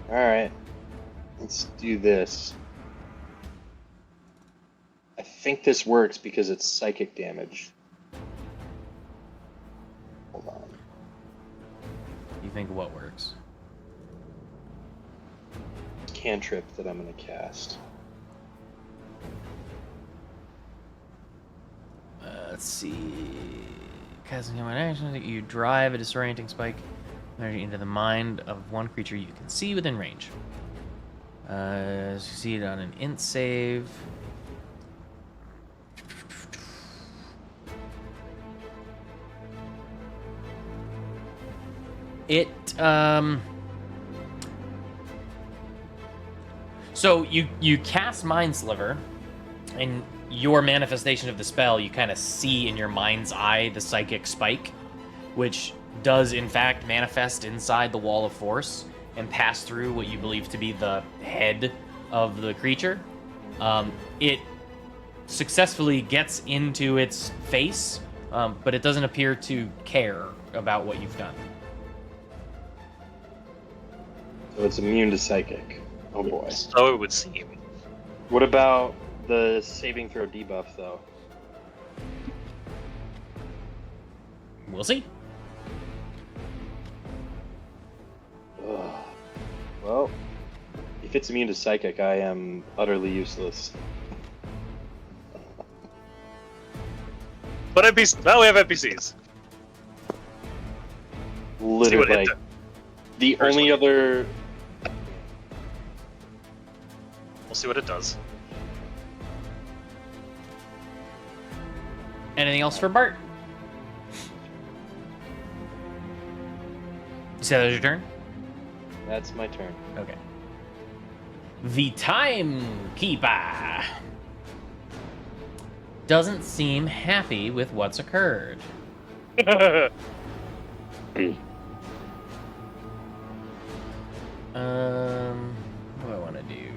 Alright. Let's do this. I think this works because it's psychic damage. Hold on. you think what works? Cantrip that I'm gonna cast. Let's see. Casting command action, you drive a disorienting spike energy into the mind of one creature you can see within range. Succeed on an int save. So you cast Mind Sliver, and your manifestation of the spell, you kind of see in your mind's eye the psychic spike, which does in fact manifest inside the wall of force and pass through what you believe to be the head of the creature. It successfully gets into its face, but it doesn't appear to care about what you've done. So it's immune to psychic. Oh boy. So it would seem. What about the saving throw debuff, though? We'll see. Ugh. Well, if it's immune to psychic, I am utterly useless. But NPCs. Well, we have NPCs. Literally, it like, does. the First only one. other... We'll see what it does. Anything else for Bart? You said that was your turn? That's my turn. Okay. The Timekeeper doesn't seem happy with what's occurred. What do I want to do?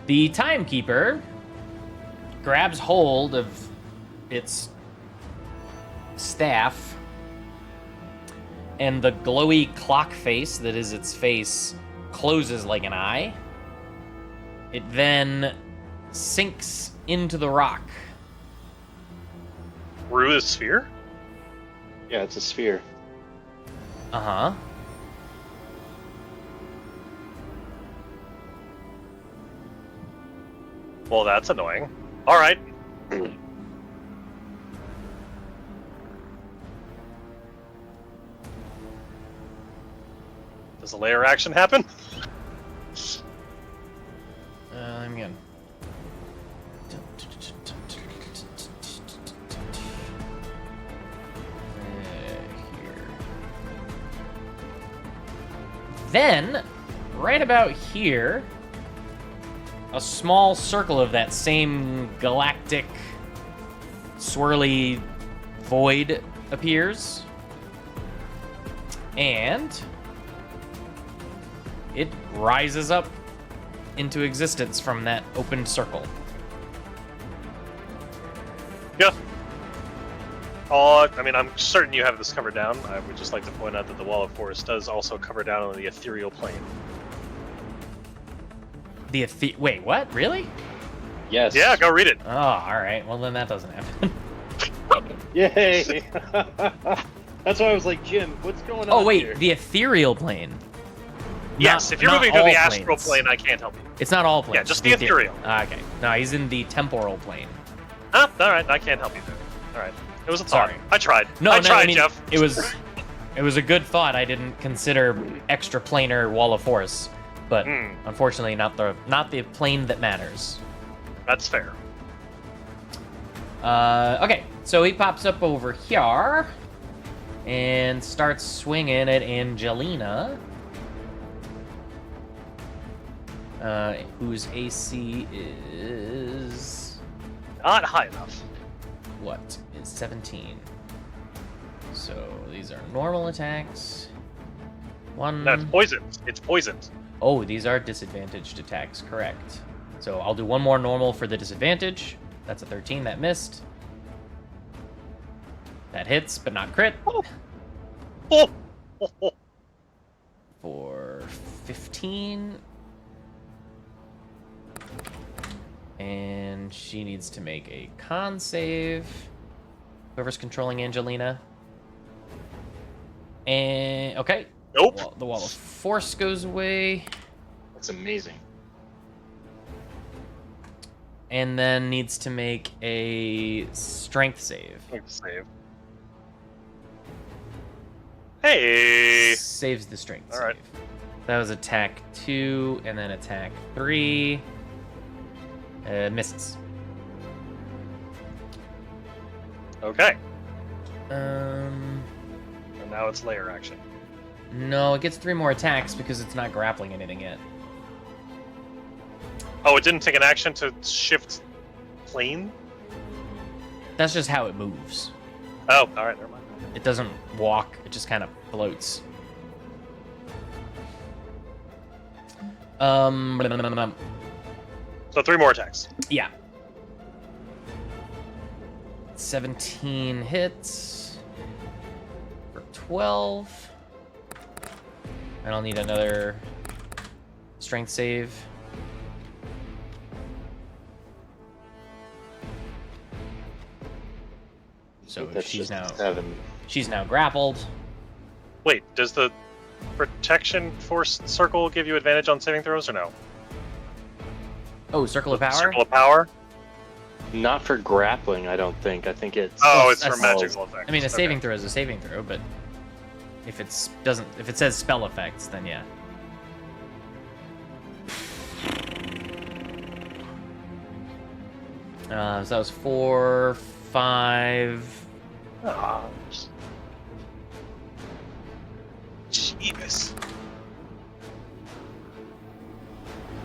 The Timekeeper grabs hold of its staff, and the glowy clock face that is its face closes like an eye. It then sinks into the rock. Through the sphere? Yeah, it's a sphere. Uh-huh. Well, that's annoying. Alright. Does a layer action happen? I'm good. Here. Then, right about here, a small circle of that same galactic swirly void appears. And it rises up into existence from that opened circle. Yeah. Oh, I mean, I'm certain you have this covered down. I would just like to point out that the Wall of Force does also cover down on the ethereal plane. Wait, what? Really? Yes. Yeah, go read it. Oh, alright. Well, then that doesn't happen. Yay! That's why I was like, Jim, what's going on Oh, wait. here? The ethereal plane. Yes, if you're not moving to all the astral planes. plane, I can't help you. It's not all planes. Yeah, just the ethereal. Okay. No, he's in the temporal plane. Ah, alright, I can't help you there. Alright. It was a thought. Sorry. I tried. No, I no, tried, I mean, Jeff. It was a good thought. I didn't consider extraplanar wall of force, but unfortunately not the plane that matters. That's fair. Okay, so he pops up over here and starts swinging at Angelina, whose AC is Not high enough. what? Is 17. So these are normal attacks. One. That's poisoned. It's poisoned. Oh, these are disadvantaged attacks, correct. So I'll do one more normal for the disadvantage. That's a 13, that missed. That hits, but not crit. Oh. For 15. And she needs to make a con save. Whoever's controlling Angelina. And okay. Nope. The wall of force goes away. That's amazing. And then needs to make a strength save. Save. Hey. Saves the strength All right. save. That was attack 2 and then attack 3. Misses. Okay. Um, And now it's layer action. no, it gets 3 more attacks because it's not grappling anything yet. Oh, it didn't take an action to shift plane? That's just how it moves. Oh, alright, never mind. It doesn't walk, it just kind of floats. Blah, blah, blah, blah. So 3 more attacks. Yeah. 17 hits for 12. And I'll need another strength save. So That's she's just now 7. grappled. Wait, does the protection force circle give you advantage on saving throws or no? Oh, circle of power. Circle of power? Not for grappling, I don't think. I think it's. Oh, it's for that's- magical effects. I mean, a Okay. saving throw is a saving throw, but if it says spell effects, then yeah. So that was 4, 5. Ah, Jeebus.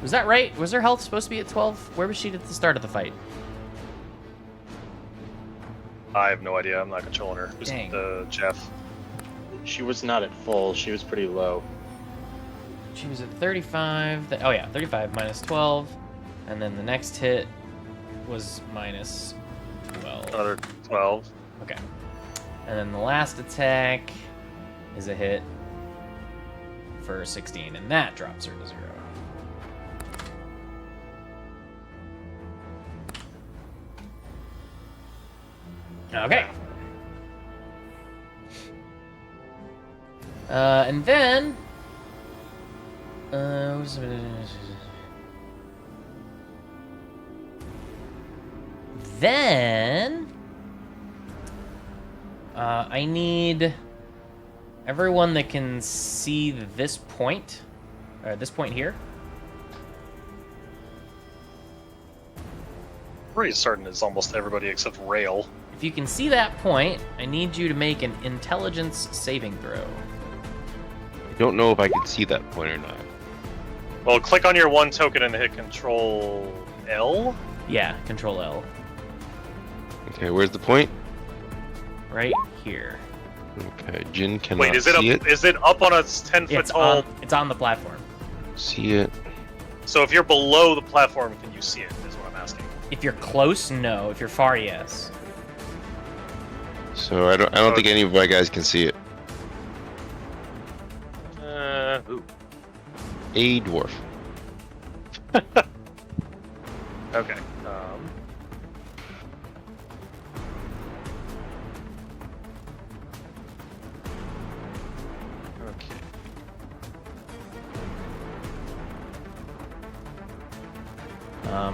Was that right? Was her health supposed to be at 12? Where was she at the start of the fight? I have no idea. I'm not controlling her. Who's Dang. Jeff? She was not at full. She was pretty low. She was at 35. Oh yeah, 35 minus 12. And then the next hit was minus 12. Another 12. Okay. And then the last attack is a hit for 16, and that drops her to 0. Okay. And then... Then... I need everyone that can see this point, this point here. Pretty certain it's almost everybody except Rail. If you can see that point, I need you to make an intelligence saving throw. I don't know if I can see that point or not. Well, click on your one token and hit Control L. Yeah, Control L. Okay, where's the point? Right here. Okay, Jin cannot Wait, is it see up? Is it up on a 10 Yeah, foot tall? it's on the platform. See it. So if you're below the platform, can you see it? Is what I'm asking. If you're close, no. If you're far, yes. So I don't think any of my guys can see it. Ooh. A dwarf. Okay. Okay.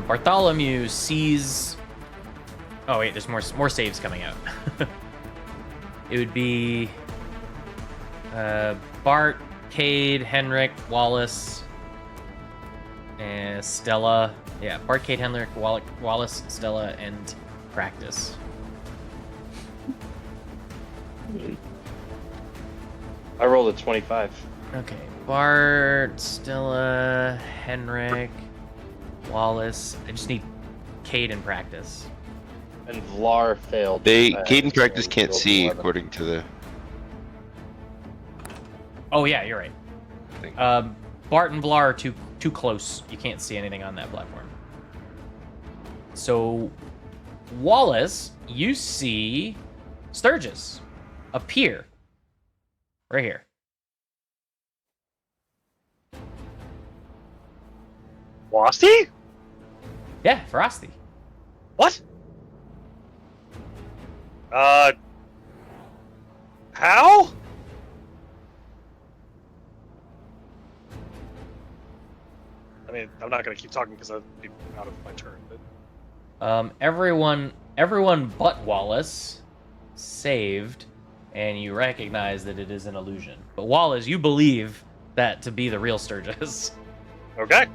Bartholomew sees... Oh wait, there's more saves coming out. It would be Bart, Cade, Henrik, Wallace, and Stella. Yeah, Bart, Cade, Henrik, Wallace, Stella, and Practice. I rolled a 25. Okay, Bart, Stella, Henrik, Wallace. I just need Cade and Practice. And Vlar failed. Cade and Practice so can't rolled see 11. according to the Oh yeah, you're right. thing. Bart and Vlar are too close. You can't see anything on that platform. So, Wallace, you see Sturgis appear right here. Wasty? Yeah, ferocity. What? How? I mean, I'm not gonna keep talking because I'd be out of my turn. But Everyone but Wallace saved, and you recognize that it is an illusion. But Wallace, you believe that to be the real Sturgis. okay.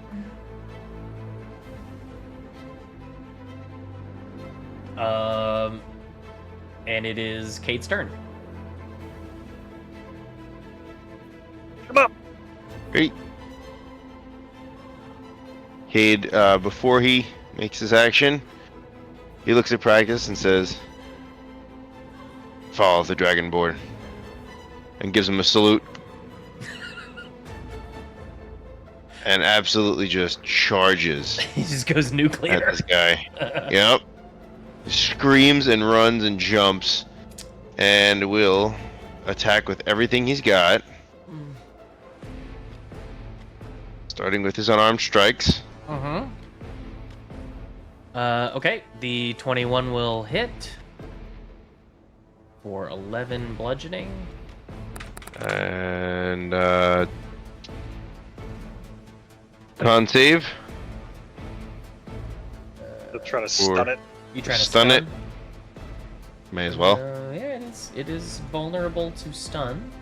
And it is Kate's turn. Come on. Great. Cade, before he makes his action, he looks at Practice and says, "Follow the Dragonborn," and gives him a salute. And absolutely just charges He just goes at nuclear. this guy. Yep. Screams and runs and jumps, and will attack with everything he's got. Starting with his unarmed strikes. Uh-huh. Okay, the 21 will hit for 11 bludgeoning. And con save. They're trying to stun it. You trying to Stun it? May as well. Yeah, it is vulnerable to stun.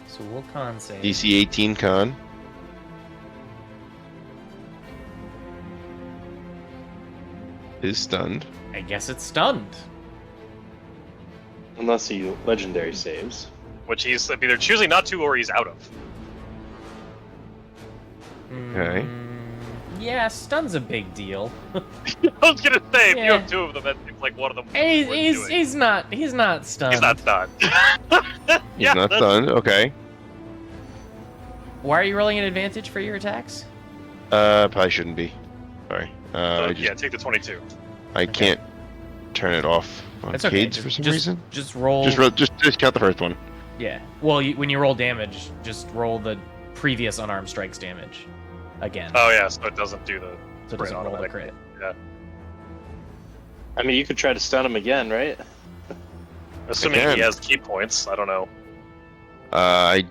So we'll con save. DC 18 con. Is stunned. I guess it's stunned. Unless he legendary saves. Which he's either choosing not to or he's out of. Okay. Yeah, stun's a big deal. I was gonna say, if you Yeah. have two of them, that seems like one of them. And worth he's doing. he's not stunned. He's not stunned. He's Yeah, not that's- stunned. Okay. Why are you rolling an advantage for your attacks? Probably shouldn't be. Sorry. yeah, take the 22. I can't turn it off on That's okay. Cade's for some just, reason. Just roll. Just count the first one. Yeah. Well, when you roll damage, just roll the previous unarmed strikes damage again. Oh yeah, so it doesn't do the so it crit doesn't roll the automatically. crit. Yeah. I mean, you could try to stun him again, right? Assuming Again. he has key points, I don't know. I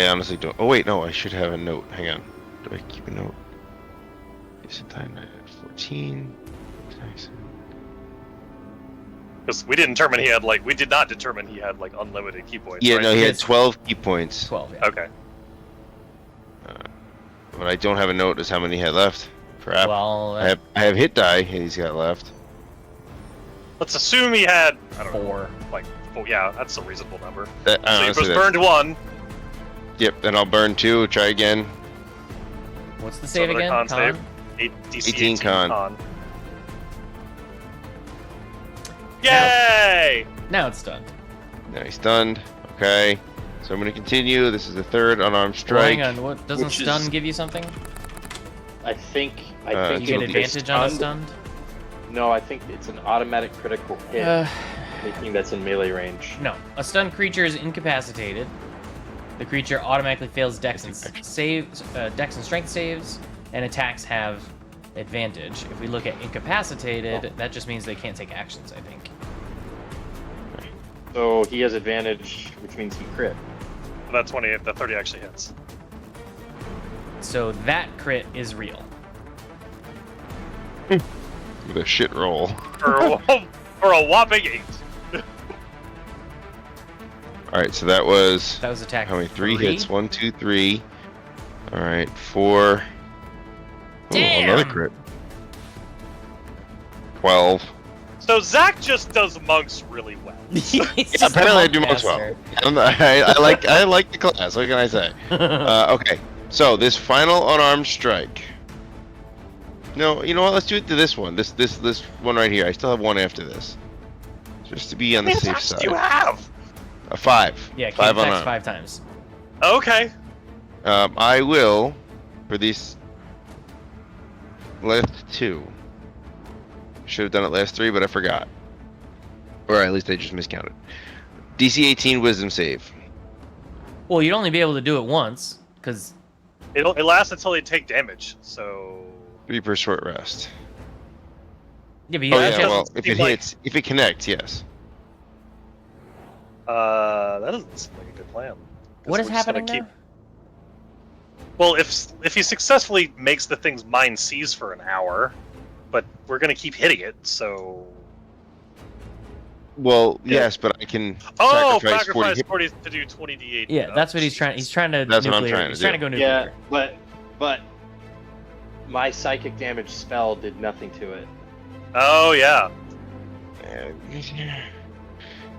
honestly don't. Oh wait, no. I should have a note. Hang on. Do I keep a note? Is it time 14? Because we did not determine he had like unlimited key points. Yeah, right? no. He had Yes. 12 key points. 12. Yeah. Okay. But I don't have a note as how many he had left. Crap. Well, I have hit die he's got left. Let's assume he had, I don't know, 4. like, yeah, that's a reasonable number. That, So he honestly, was burned 1. Yep. Then I'll burn 2. Try again. What's the save another again? con save. DC 18 con. Yay! Now it's done. Now he's stunned. Okay. So I'm gonna continue. This is the third unarmed Well, strike. hang on. What doesn't Which stun is- give you something? I think. Uh, You get Until you're advantage on a stunned. No, I think it's an automatic critical hit. Anything that's in melee range. No, a stunned creature is incapacitated. The creature automatically fails Dex and Dex and Strength saves, and attacks have advantage. If we look at incapacitated, that just means they can't take actions. I think. So he has advantage, which means he crit. That 20, the 30 actually hits. So that crit is real. With a shit roll. For a whopping 8. All right. So that was That was attack. how many? 3 hits. 1, 2, 3. All right. 4. Oh, another Damn! crit. 12. So Zach just does monks really well. Apparently I do most well. I like the class. What can I say? Okay. So this final unarmed strike. No, you know what? Let's do it to this one. This one right here. I still have one after this, just to be on the How many safe attacks side. do you have? A 5. Yeah, 5 attacks unarmed. 5 times. Okay. I will for these last 2. Should have done it last 3, but I forgot. Or at least I just miscounted. DC 18 Wisdom save. Well, you'd only be able to do it once, because It lasts until they take damage. So 3 per short rest. Yeah, but Oh that's yeah, just- well, if it seem like- hits, if it connects, yes. That doesn't seem like a good plan. 'Cause what is we're just gonna happening now? Well, if he successfully makes the thing's mind seize for an hour, but we're gonna keep hitting it, so. Well, Yeah. yes, but I can Oh, sacrifice 40 sacrifice hit. 40 to do 20d8. Yeah, that's what he's trying. He's trying to That's what I'm nuclear. trying to He's trying to do. go nuclear. Yeah, but my psychic damage spell did nothing to it. Oh yeah.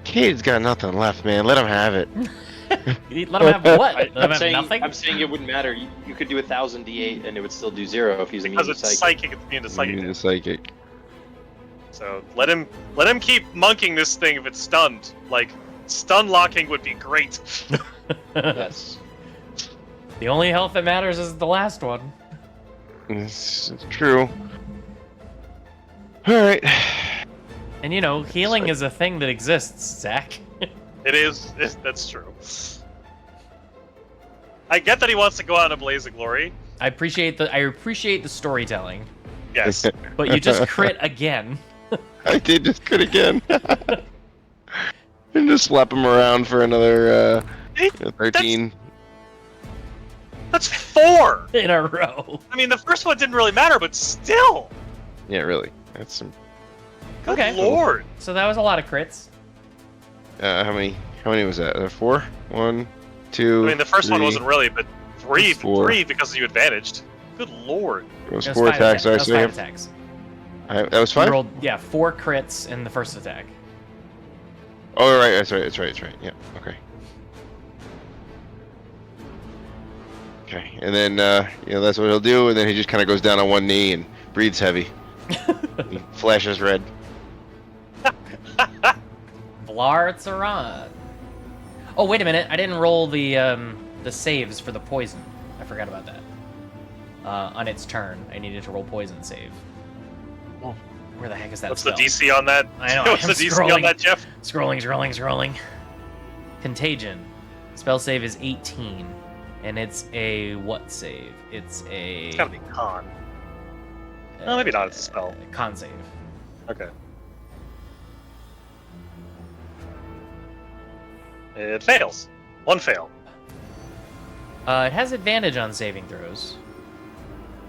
Cade's got nothing left, man. Let him have it. Let him have what? Let him I'm have saying, nothing. I'm saying it wouldn't matter. You could do 1000 d8 and it would still do 0 if he's immune Because to it's psychic. psychic, it's immune to psychic. Immune to psychic. So let him keep monking this thing if it's stunned. Like stun locking would be great. Yes. The only health that matters is the last one. It's true. All right. And you know, healing is a thing that exists, Zach. It is. That's true. I get that he wants to go out in a blaze of glory. I appreciate the storytelling, Yes. but you just crit again. I did just crit again. And just slap him around for another 13. That's 4. In a row. I mean, the first one didn't really matter, but still. Yeah, really. That's some. Good Okay. lord. So that was a lot of crits. How many was that? 4? 1, 2. I mean, the first one 3. wasn't really, but three Four. because you advantaged. Good lord. It was That 4 five attacks. So I That was still 5 have. attacks. That was 5. You rolled 4 crits in the first attack. Oh, right. That's right. Yeah. Okay. Okay, and then that's what he'll do, and then he just kind of goes down on one knee and breathes heavy. He flashes red. Vlar Tsaran. Oh wait a minute! I didn't roll the saves for the poison. I forgot about that. On its turn, I needed to roll poison save. Oh. Where the heck is that What's spell? the DC on that? I know, What's I'm the DC scrolling. on that, Jeff? Scrolling. Contagion. Spell save is 18, and it's a what save? It's a. It's gotta be con. No, maybe not, it's a spell. Con save. Okay. It fails. 1 fail. It has advantage on saving throws,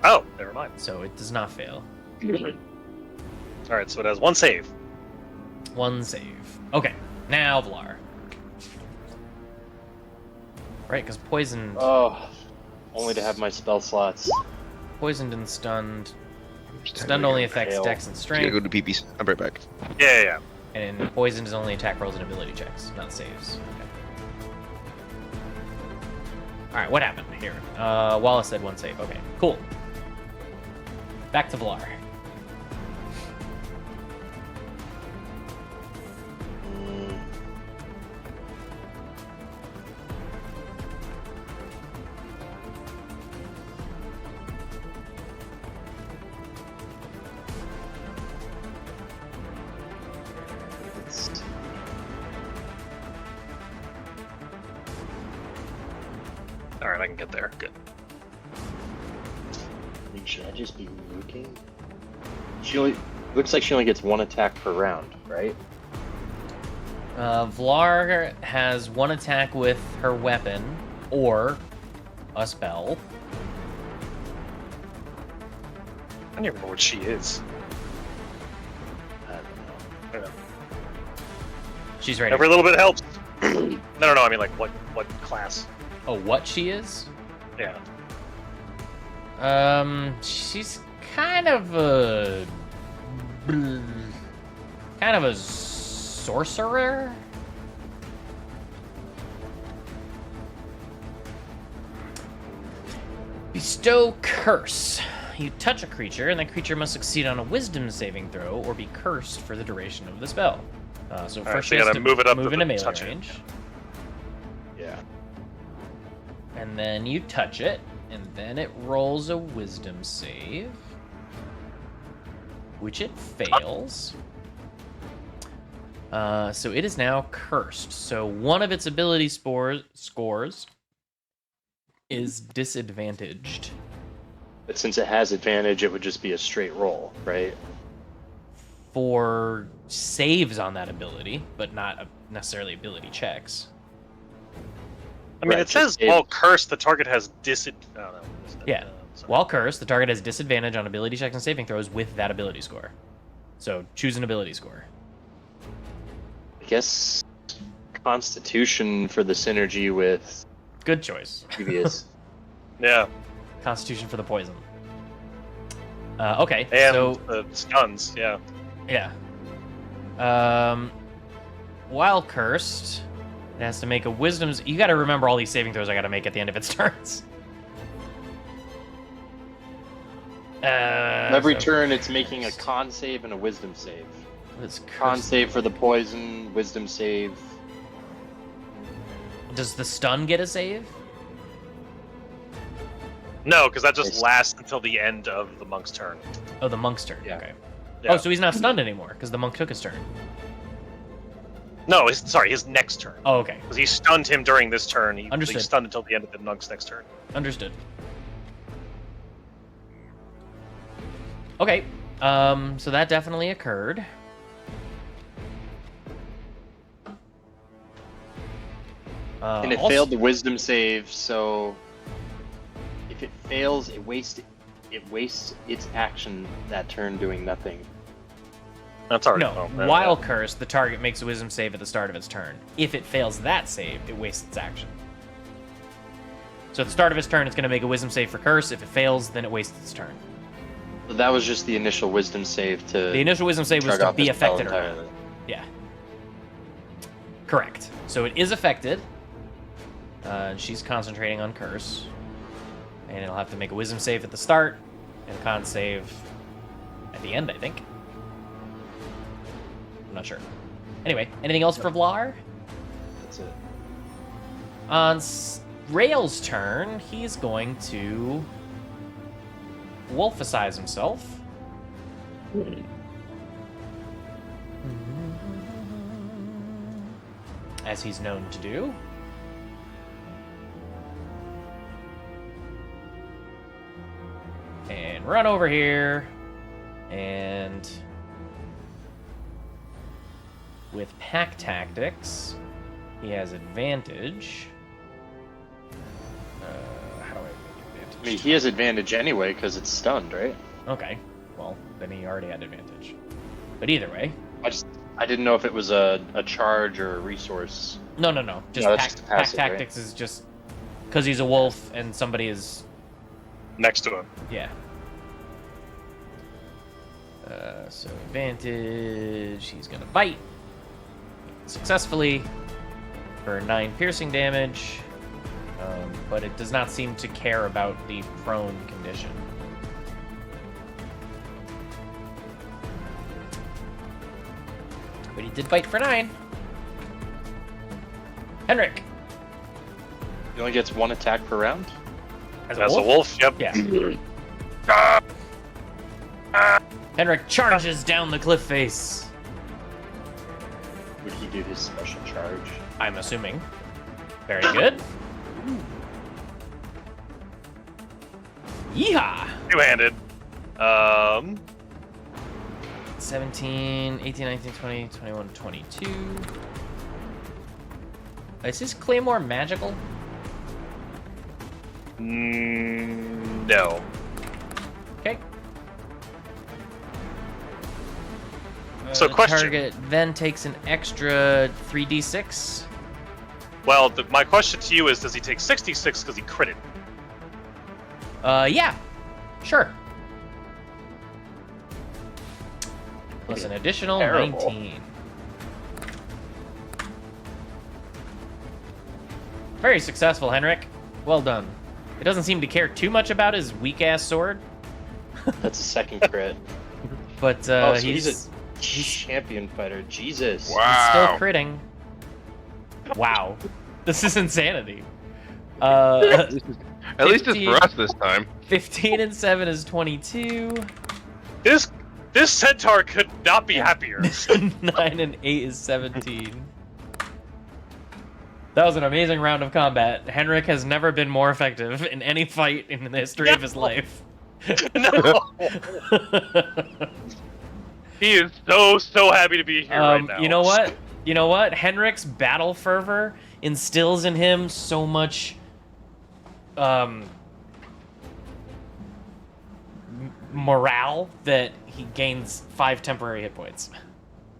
Oh, never mind. so it does not fail. Alright, so it has 1 save. 1 save. Okay, now Vlar. Right, because poisoned, Oh, only to have my spell slots. poisoned and stunned. Just time Stunned to only go. affects fail. Dex and Gotta Strength, go to pee-pees. I'm right back. Yeah. and poisoned is only attack rolls and ability checks, not saves. Okay. All right, what happened here? Wallace said 1 save. Okay, cool. Back to Vlar. Alright, I can get there. Good. I mean, should I just be nuking? Looks like she only gets 1 attack per round, right? Vlar has 1 attack with her weapon or a spell. I don't even remember what she is. I don't know. She's ready. Every little bit helps. No, I mean, like, what class? Oh, what she is? Yeah. She's kind of a sorcerer. Bestow curse. You touch a creature, and that creature must succeed on a wisdom saving throw or be cursed for the duration of the spell. So Alright, first so she you has gotta to move it up to into the melee touch it. range, Yeah. and then you touch it, and then it rolls a wisdom save, which it fails. So it is now cursed. So one of its ability scores is disadvantaged. But since it has advantage, it would just be a straight roll, right? For saves on that ability, but not necessarily ability checks. I mean, Right, it says, just- while cursed, the target has disadvantage. I don't know. Yeah. Sorry. While cursed, the target has disadvantage on ability checks and saving throws with that ability score. So choose an ability score. I guess Constitution for the synergy with Good choice. previous. Yeah. Constitution for the poison. Okay, And so the stuns, yeah. yeah. While cursed, it has to make a wisdom's. You got to remember all these saving throws I got to make at the end of its turns. Every so turn, it's making a con save and a wisdom save. it's Con cursed. save for the poison, wisdom save. Does the stun get a save? No, because that just Nice. lasts until the end of the monk's turn. Oh, the monk's turn. Yeah. Okay. Yeah. Oh, so he's not stunned anymore because the monk took his turn. No, his next turn. Oh, okay. Because he stunned him during this turn. He Understood. stunned until the end of the monk's next turn. Understood. Okay. So that definitely occurred. And it Also- failed the wisdom save, so if it fails, it wastes its action that turn doing nothing. That's already No, oh, while cursed, the target makes a wisdom save at the start of its turn. If it fails that save, it wastes its action. So at the start of its turn, it's going to make a wisdom save for curse. If it fails, then it wastes its turn. So that was just the initial wisdom save to The initial wisdom save was shrug to off be the spell affected or not. entirely. Yeah. Correct. So it is affected. She's concentrating on curse. And it'll have to make a wisdom save at the start and a con save at the end, I think. I'm not sure. Anyway, anything else for Vlar? That's it. On Rail's turn, he's going to wolficize himself. As he's known to do. And run over here. And with pack tactics, he has advantage. How do I make advantage? I mean, he has advantage anyway because it's stunned, right? Okay, well, then he already had advantage. But either way, I didn't know if it was a charge or a resource. no. Just No, that's pack, just pack passive, right? tactics is just because he's a wolf and somebody is, Next to him. yeah. So advantage, he's gonna bite successfully for 9 piercing damage, but it does not seem to care about the prone condition. But he did bite for 9. Henrik, He only gets one attack per round. as As a wolf, yep. Yeah. Henrik charges down the cliff face. Would he do his special charge? I'm assuming. Very good. Yeehaw! Two-handed. 17, 18, 19, 20, 21, 22. Is his claymore magical? No. Okay. So The question. target then takes an extra 3d6. Well, my question to you is, does he take 66 because he critted? Yeah. Sure. Plus an additional Terrible. 19. Very successful, Henrik. Well done. It doesn't seem to care too much about his weak-ass sword, That's a second crit. but Oh, so he's he's a champion fighter. Jesus. still Wow. critting. Wow. This is insanity. At least it's 15. for us this time. 15 and 7 is 22. This centaur could not be happier. 9 and 8 is 17. That was an amazing round of combat. Henrik has never been more effective in any fight in the history of his life. No. He is so happy to be here right now. You know what? You know what? Henrik's battle fervor instills in him so much morale that he gains 5 temporary hit points.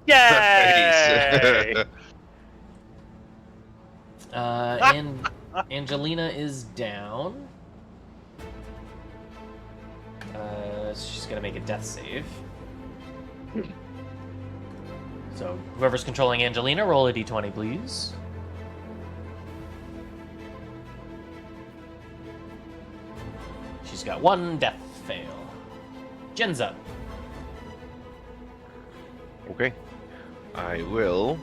Yay! And Angelina is down. She's gonna make a death save. So whoever's controlling Angelina, roll a d20, please. She's got 1 death fail. Jen's up. Okay. I will.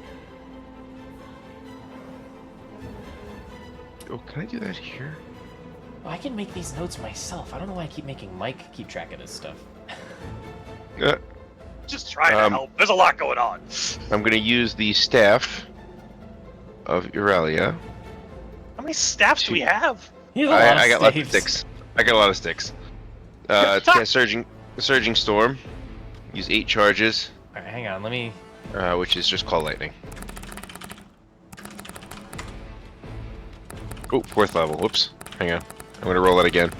Oh, can I do that here? Oh, I can make these notes myself. I don't know why I keep making Mike keep track of this stuff. Just trying to help. There's a lot going on. I'm gonna use the staff of Euralia. How many staffs do we have? You have a lot of I got lots of staves. sticks. I got a lot of sticks. To cast surging storm. Use 8 charges, All right, hang on. Let me. which is just call lightning. Oh, 4th level. Whoops. Hang on. I'm gonna roll that again.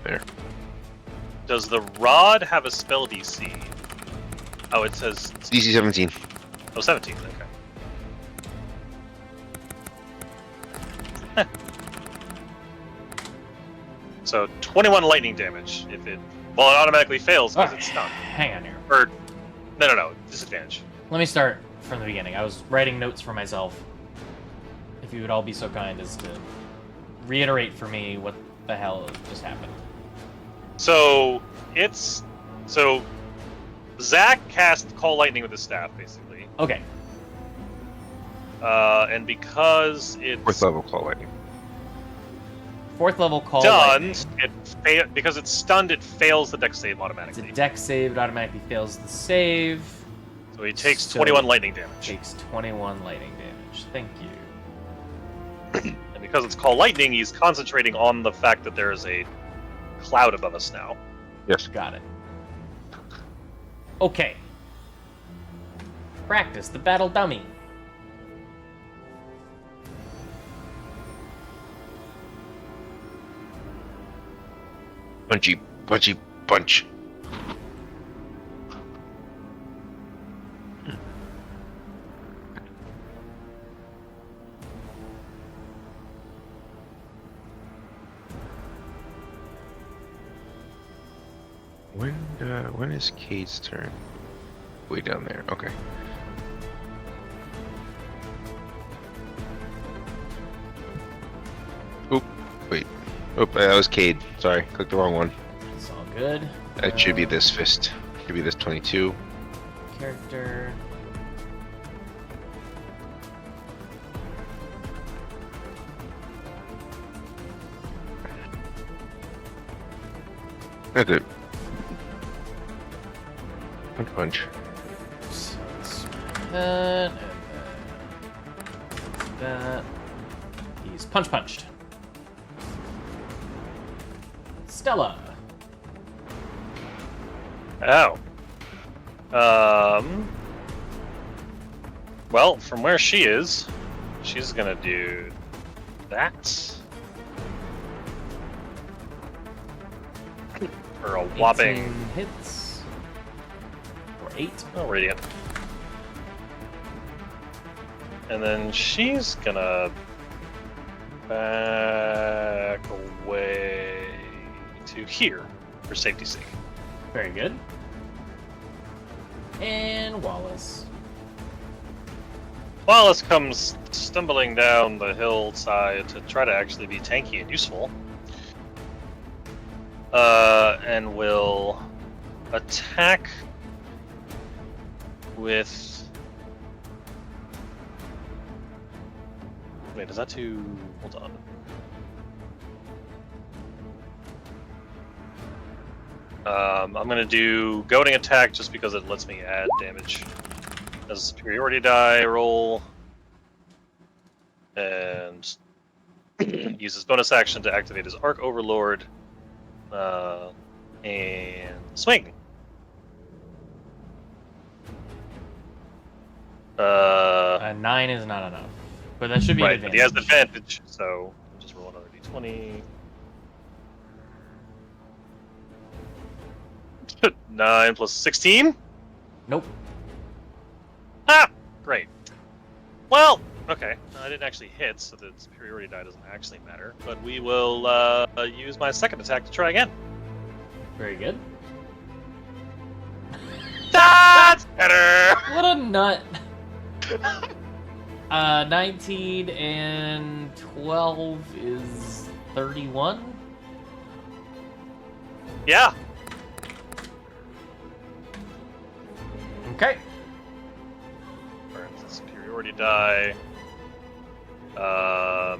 There. Does the rod have a spell DC? Oh, it says DC 17. 17. Okay. So 21 lightning damage. If it it automatically fails because it's stunned. Hang on here. Or no, disadvantage. Let me start from the beginning. I was writing notes for myself. If you would all be so kind as to reiterate for me what the hell just happened. So Zach cast Call Lightning with his staff, basically. Okay. And because it's 4th level call lightning. 4th level call. stunned, lightning. because it's stunned, it fails the dex save It's automatically. a dex save. It automatically fails the save. So he takes So- 21 lightning damage. Takes 21 lightning damage. Thank you. And because it's Call Lightning, he's concentrating on the fact that there is a cloud above us now. Yes. Got it. Okay. Practice the battle dummy. Punchy, punchy, punch. When is Cade's turn? Way down there. Okay. Oop. Wait. Oop. That was Cade. Sorry. Clicked the wrong one. It's all good. It should be this fist. Should be this 22. Character. That's it. Punch, punch. So let's that, and then that. He's punched. Stella. Oh. Well, from where she is, she's gonna do that. For a whopping 18 hits. Or 8. Oh, radiant. And then she's gonna back away to here for safety's sake. Very good. And Wallace. Wallace comes stumbling down the hillside to try to actually be tanky and useful. And will attack with... Wait, is that too... Hold on. I'm gonna do goading attack just because it lets me add damage as a superiority die roll. And uses bonus action to activate his Arc Overlord, and swing. 9 is not enough, but that should be right, an but he has advantage. advantage, so we'll just roll another d20. 9 plus 16? Nope. Ah! Great. Well, okay. I didn't actually hit, so the superiority die doesn't actually matter. But we will use my second attack to try again. Very good. That's better! What a nut. 19 and 12 is 31. Yeah. Okay. Burns the superiority die.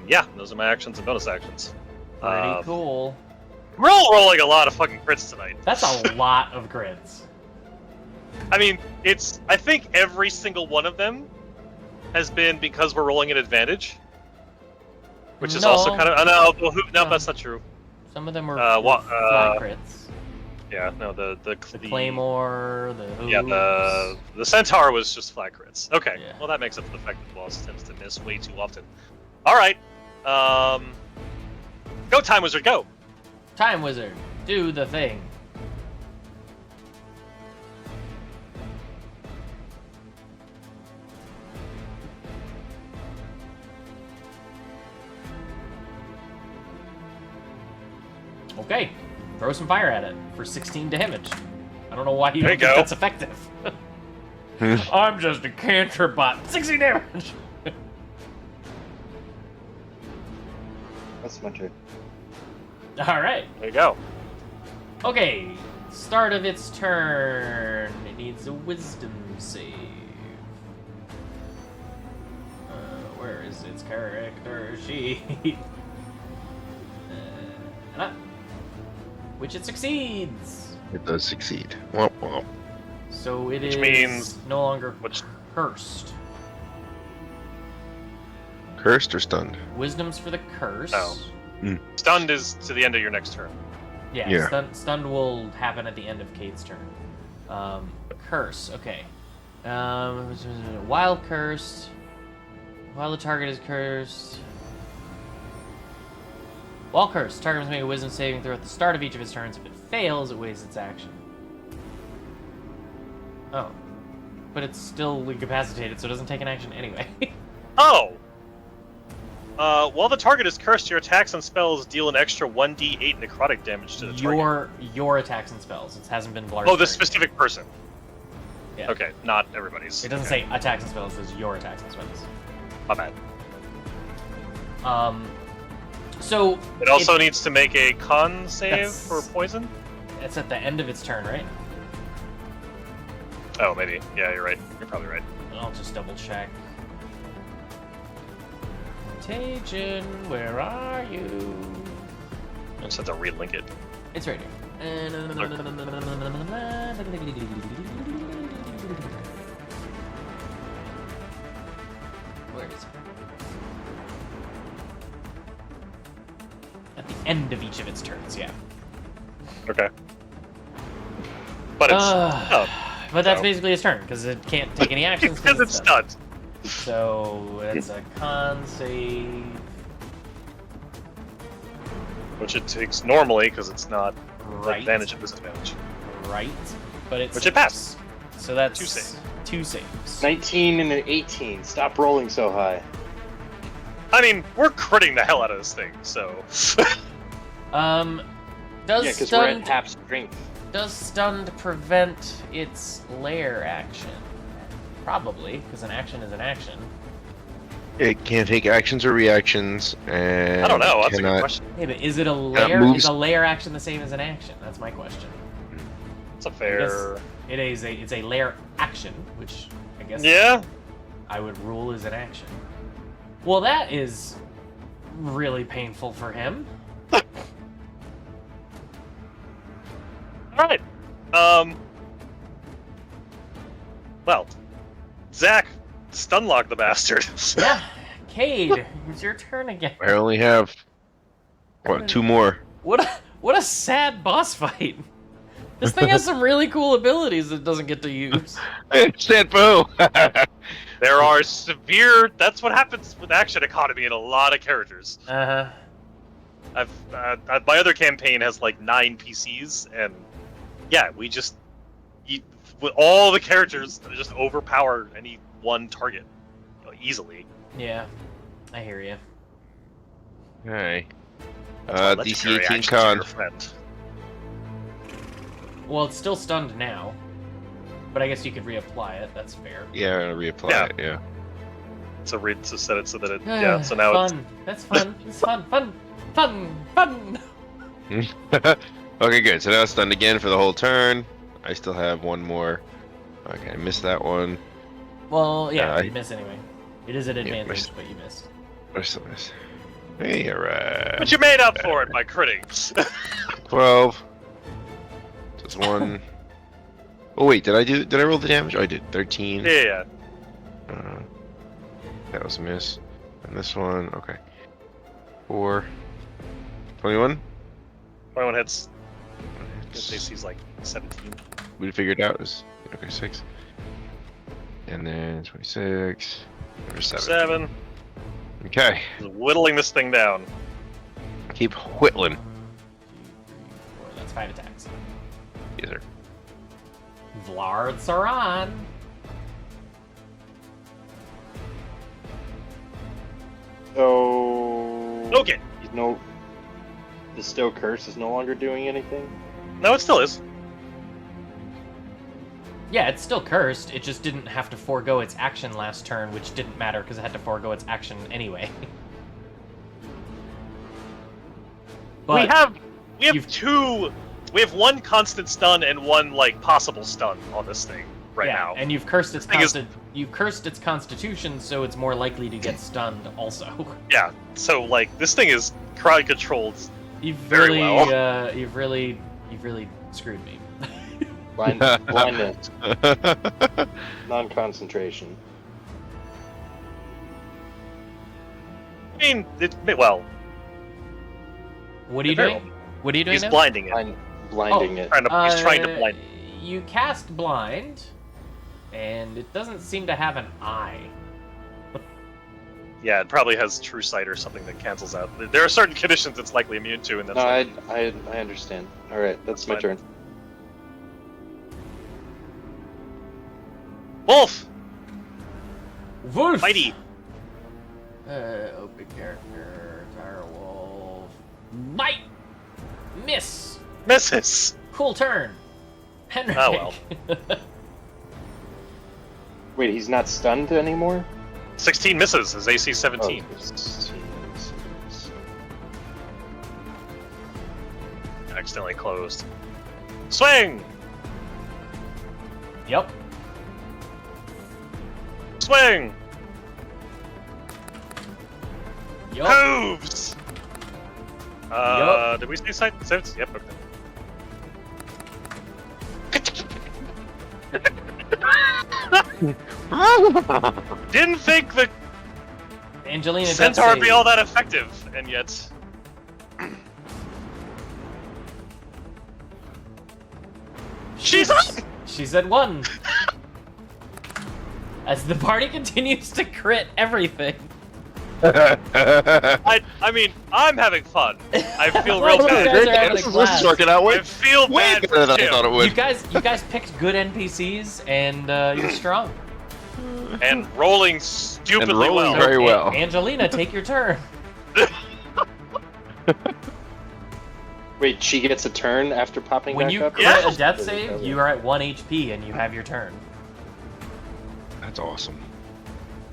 Yeah, those are my actions and bonus actions. Pretty cool. We're all rolling a lot of fucking crits tonight. That's a lot of crits. I mean, I think every single one of them has been because we're rolling at advantage. Which is also kind of... no, that's not true. Some of them were flat crits. Yeah, no, the Claymore, the hoops. Yeah, the Centaur was just flat crits. Okay, Yeah. well that makes up for the fact that the boss tends to miss way too often. Alright, go Time Wizard, go! Time Wizard, do the thing. Okay, throw some fire at it for 16 damage. I don't know why you There don't you think go. that's effective. I'm just a cancer bot. 60 damage! That's my turn. Alright. There you go. Okay, start of its turn. It needs a wisdom save. Where is its character sheet? Which it succeeds. It does succeed. Womp womp. So it Which is means- no longer which- cursed. Cursed or stunned? Wisdom's for the curse. Oh. Stunned is to the end of your next turn. Yeah, Yeah. Stunned will happen at the end of Kate's turn. Curse, okay. While cursed. While the target is cursed. While cursed, target must make a wisdom saving throw at the start of each of its turns. If it fails, it wastes its action. Oh. But it's still incapacitated, so it doesn't take an action anyway. Oh! While the target is cursed, your attacks and spells deal an extra 1d8 necrotic damage to the target. Your attacks and spells. It hasn't been Blar's Oh, the turn. specific person. Yeah. Okay, not everybody's. It doesn't Okay, say attacks and spells, it says your attacks and spells. My bad. So It also needs to make a con save That's- for poison? it's at the end of its turn, right? Oh, maybe. Yeah, you're right. You're probably right. I'll just double check. Contagion, where are you? I just have to relink it. It's right here. Where is it? At the end of each of its turns, yeah. Okay. But it's... oh, But that's so- basically its turn, because it can't take any actions. because it's stunned. So it's a con save. Which it takes normally, because it's not Right. advantage and disadvantage. Right. But it's Which it passed. So that's Two saves. 2 saves. 19 and an 18. Stop rolling so high. I mean, we're critting the hell out of this thing, so... Does Yeah, because we're at stunned half strength. does stunned prevent its lair action? Probably, because an action is an action. It can't take actions or reactions, and I don't know, that's a good cannot. question. Yeah, but is it a lair? moves- Is a lair action the same as an action? That's my question. It's a fair... It's a lair action, which I guess Yeah? I would rule as an action. Well, that is really painful for him. Alright. Well, Zach, stunlock the bastard. Yeah, Cade, it's your turn again. I only have what 2 more. What a sad boss fight. This thing has some really cool abilities it doesn't get to use. Stand boo. There are severe. That's what happens with action economy in a lot of characters. Uh-huh. My other campaign has like 9 PCs, and yeah, with all the characters just overpower any one target easily. Yeah, I hear you. Okay. That's why DC legendary 18 actions are con. your friend. Well, it's still stunned now, but I guess you could reapply it. That's fair. Yeah, I'm gonna reapply Yeah. it. Yeah. To set it so that it. Yeah. So now fun. That's fun. It's fun. Fun. Okay, good. So now it's stunned again for the whole turn. I still have 1 more. Okay, I missed that one. Well, yeah, I- you miss anyway. It is an Yeah, advantage, missed. but you missed. I still miss. Hey, alright. But you made up for it by critting. 12. Just 1. Oh wait, did I roll the damage? Oh, I did. 13. Yeah. That was a miss. And this one, okay. 4. 21? 21 hits. His AC's like 17. We figured it out. It was, okay, 6. And then 26. Number 7. 7. Okay. Just whittling this thing down. Keep whittling. 1, 2, 3, 4. That's 5 attacks. Yes, sir. Vlad Saran. So. Okay. No. The Stow Curse is no longer doing anything? No, it still is. Yeah, it's still cursed. It just didn't have to forego its action last turn, which didn't matter because it had to forego its action anyway. But we have you've- 2. We have 1 constant stun and 1 like possible stun on this thing right yeah, now. and you've cursed its Thing is- you've cursed its constitution, so it's more likely to get stunned also. Yeah. So like this thing is crowd controlled. You've Very really, well. you've really screwed me. Blindness. Non-concentration. I mean, well, What are you Very doing? What are you doing he's now? blinding it. Blinding it. He's trying to blind. You cast blind, and it doesn't seem to have an eye. Yeah, it probably has true sight or something that cancels out. There are certain conditions it's likely immune to, and that's No, like, I understand. Alright, that's my Fine. turn. Wolf, Wolf. mighty. Open character, direwolf. Bite. Miss. Misses. Cool turn. Henrik. Oh, well. Wait, he's not stunned anymore? 16 misses. His AC 17. Oh, 16. Accidentally closed. Swing. Yep. Swing. Yup. Hooves. Yup. Did we say sight? Yep. Okay. Didn't think the Angelina death centaur would save. be all that effective, and yet she's up. She's at 1. As the party continues to crit everything. I mean, I'm having fun. I feel Well, real you bad. guys are having a This is blast. working out I feel way bad better for than I thought it Tim. would. You guys picked good NPCs, and you're strong. And rolling stupidly And rolling well. very well. Angelina, take your turn. Wait, she gets a turn after popping When back you up? crit Yeah. a death save, you are at 1 HP, and you have your turn. That's awesome.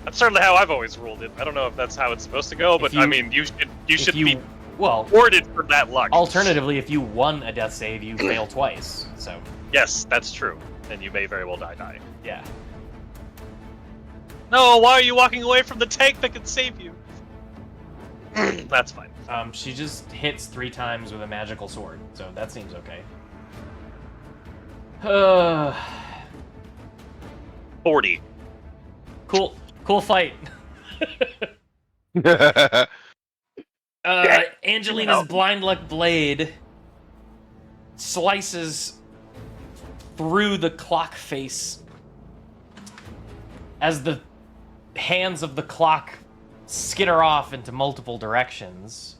That's certainly how I've always ruled it. I don't know if that's how it's supposed to go, but you- I mean, you should be Well, rewarded for that luck. alternatively, if you won a death save, you fail twice. So, Yes, that's true. And you may very well die. yeah. No, why are you walking away from the tank that can save you? That's fine. She just hits 3 times with a magical sword, so that seems okay. 40. Cool fight. Angelina's blind luck blade slices through the clock face as the hands of the clock skitter off into multiple directions.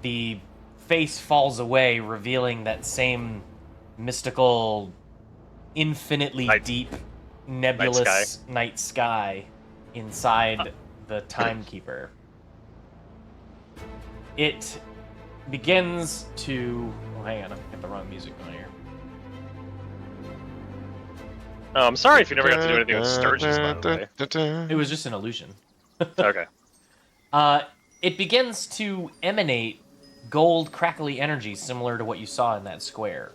The face falls away, revealing that same mystical, infinitely deep, nebulous night sky inside the timekeeper. It begins to... Oh, hang on, I've got the wrong music on here. Oh, I'm sorry if you never got to do anything with Sturgis, by the way. It was just an illusion. Okay. It begins to emanate gold, crackly energy similar to what you saw in that square.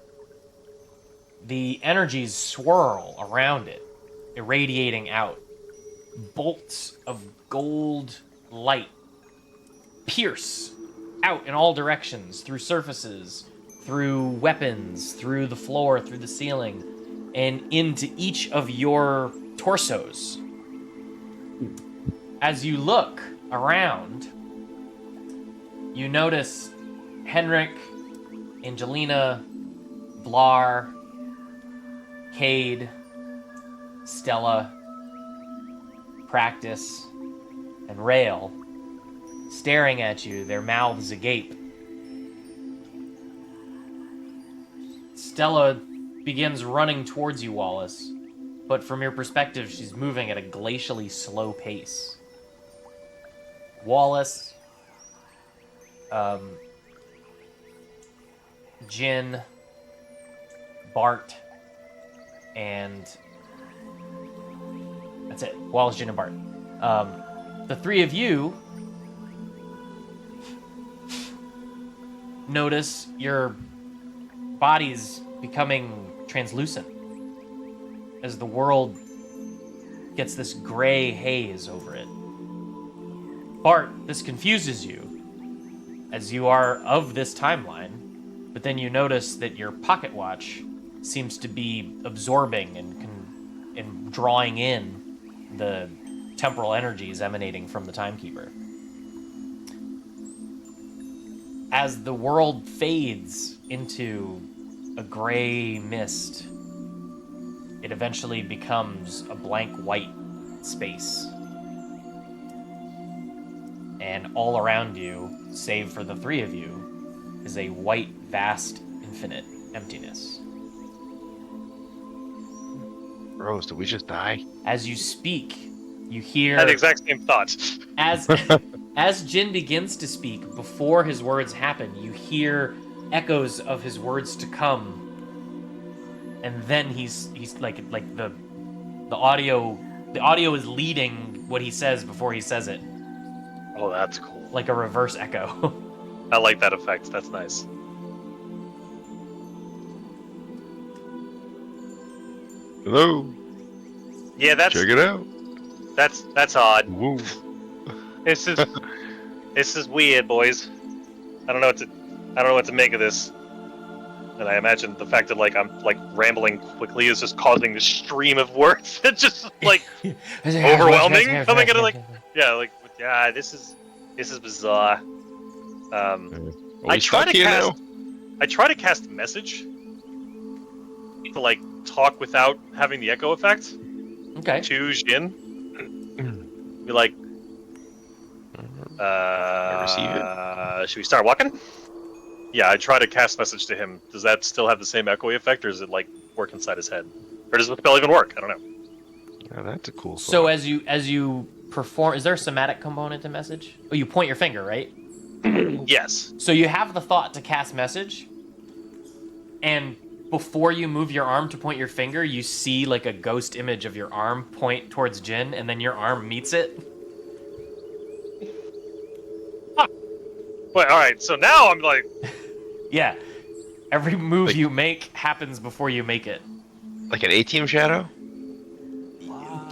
The energies swirl around it, irradiating out. Bolts of gold light pierce out in all directions, through surfaces, through weapons, through the floor, through the ceiling, and into each of your torsos. As you look around, you notice Henrik, Angelina, Blar, Cade, Stella, Practice, and Rail staring at you, their mouths agape. Stella begins running towards you, Wallace, but from your perspective, she's moving at a glacially slow pace. Wallace, Jin, Bart, and that's it. Wallace, Jin, and Bart. The three of you notice your bodies becoming translucent as the world gets this gray haze over it. Bart, this confuses you, as you are of this timeline, but then you notice that your pocket watch seems to be absorbing and drawing in the temporal energies emanating from the timekeeper. As the world fades into a gray mist, it eventually becomes a blank white space. And all around you, save for the three of you, is a white, vast, infinite emptiness. Rose, did we just die? As you speak, you hear... I had the exact same thought. As Jin begins to speak, before his words happen, you hear echoes of his words to come. And then he's like the audio is leading what he says before he says it. Oh, that's cool. Like a reverse echo. I like that effect. That's nice. Hello. Yeah, that's Check it out. That's odd. Woo. This is weird, boys. I don't know what to make of this. And I imagine the fact that I'm rambling quickly is just causing this stream of words that's just overwhelming coming out of this is bizarre. I try to cast message to talk without having the echo effect. Okay. To Jin. Be like, should we start walking? Yeah, I try to cast message to him. Does that still have the same echoey effect, or does it work inside his head? Or does the spell even work? I don't know. Yeah, that's a cool thought. So as you perform, is there a somatic component to message? Oh, you point your finger, right? Yes. So you have the thought to cast message, and before you move your arm to point your finger, you see a ghost image of your arm point towards Jin, and then your arm meets it. Wait, alright, so now I'm like... Yeah. Every move you make happens before you make it. Like an A-Team shadow?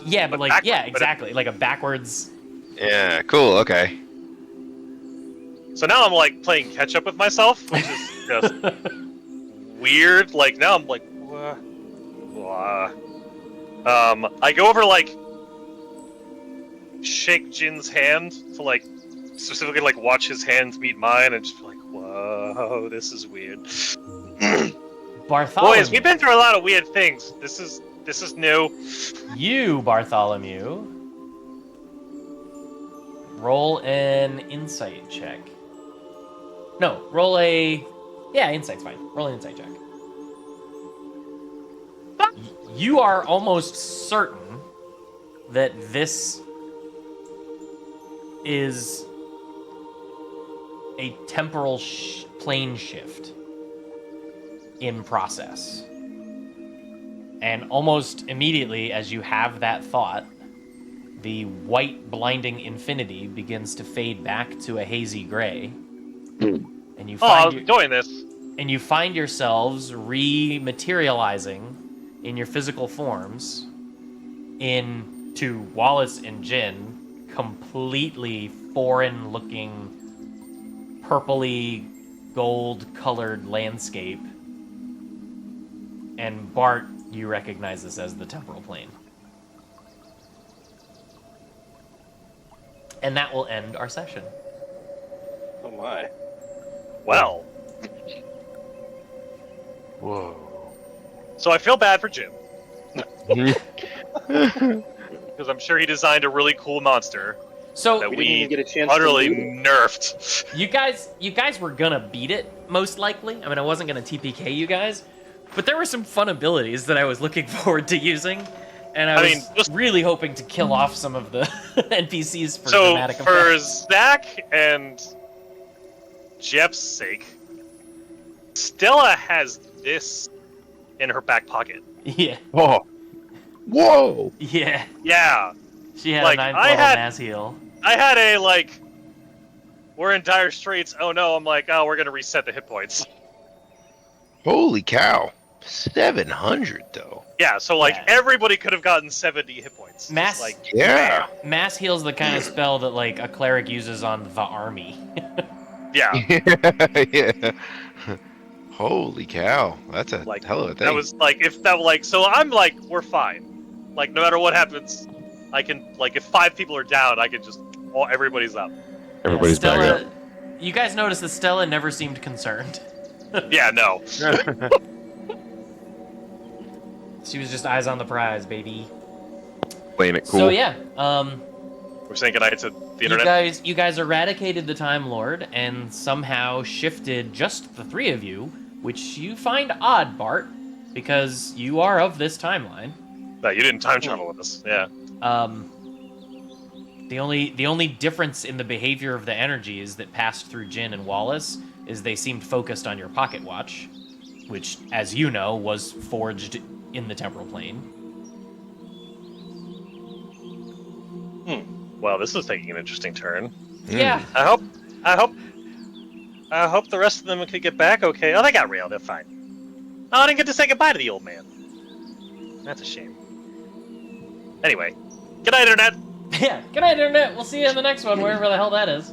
Yeah, but exactly. Like a backwards... Yeah, cool, okay. So now I'm playing catch up with myself, which is just weird. Now I'm what? I go over shake Jin's hand to like specifically like watch his hands meet mine and just be like, whoa, this is weird. Bartholomew. Boys, we've been through a lot of weird things. This is new. You, Bartholomew, roll an insight check. No, roll a... Yeah, insight's fine. Roll an insight check. You are almost certain that this is a temporal plane shift in process. And almost immediately, as you have that thought, the white blinding infinity begins to fade back to a hazy gray. And you I find was doing this. and you find yourselves rematerializing in your physical forms into Wallace and Jin, completely foreign-looking, purpley, gold-colored landscape. And Bart, you recognize this as the temporal plane. And that will end our session. Oh my. Well, Whoa. so I feel bad for Jim because I'm sure he designed a really cool monster So that We didn't even get a chance utterly to loot nerfed. you guys were gonna beat it, most likely. I mean, I wasn't gonna TPK you guys, but there were some fun abilities that I was looking forward to using, and I was just- really hoping to kill off some of the NPCs for So dramatic for effect. Zach and Jeff's sake, Stella has this in her back pocket. Yeah, Oh. Whoa. yeah. Yeah, She had Like, a 9th I level had- mass heal. I had a like, we're in dire straits. Oh no, I'm like, oh, we're gonna reset the hit points. Holy cow. 700 though. Yeah, so like Yeah. everybody could have gotten 70 hit points. Just Mass- like Yeah. Mass heal's the kind of spell that like a cleric uses on the army. yeah, Yeah. Holy cow. That's a like hell of a thing. that was like if that like so I'm like we're fine. Like no matter what happens, I can like if 5 people are down, I can just everybody's up. Everybody's back Stella, up. you guys noticed that Stella never seemed concerned. Yeah, no. She was just eyes on the prize, baby. Playing it cool. So yeah, We're saying goodnight to the you internet. guys eradicated the Time Lord and somehow shifted just the 3 of you, which you find odd, Bart, because you are of this timeline. No, you didn't time travel with us. Yeah. The only difference in the behavior of the energies that passed through Jin and Wallace is they seemed focused on your pocket watch, which, as you know, was forged in the temporal plane. Well, this is taking an interesting turn. Yeah. I hope the rest of them could get back okay. Oh, they got rail. They're fine. Oh, I didn't get to say goodbye to the old man. That's a shame. Anyway, good night, internet. Yeah. Good night, Internet. We'll see you in the next one, wherever the hell that is.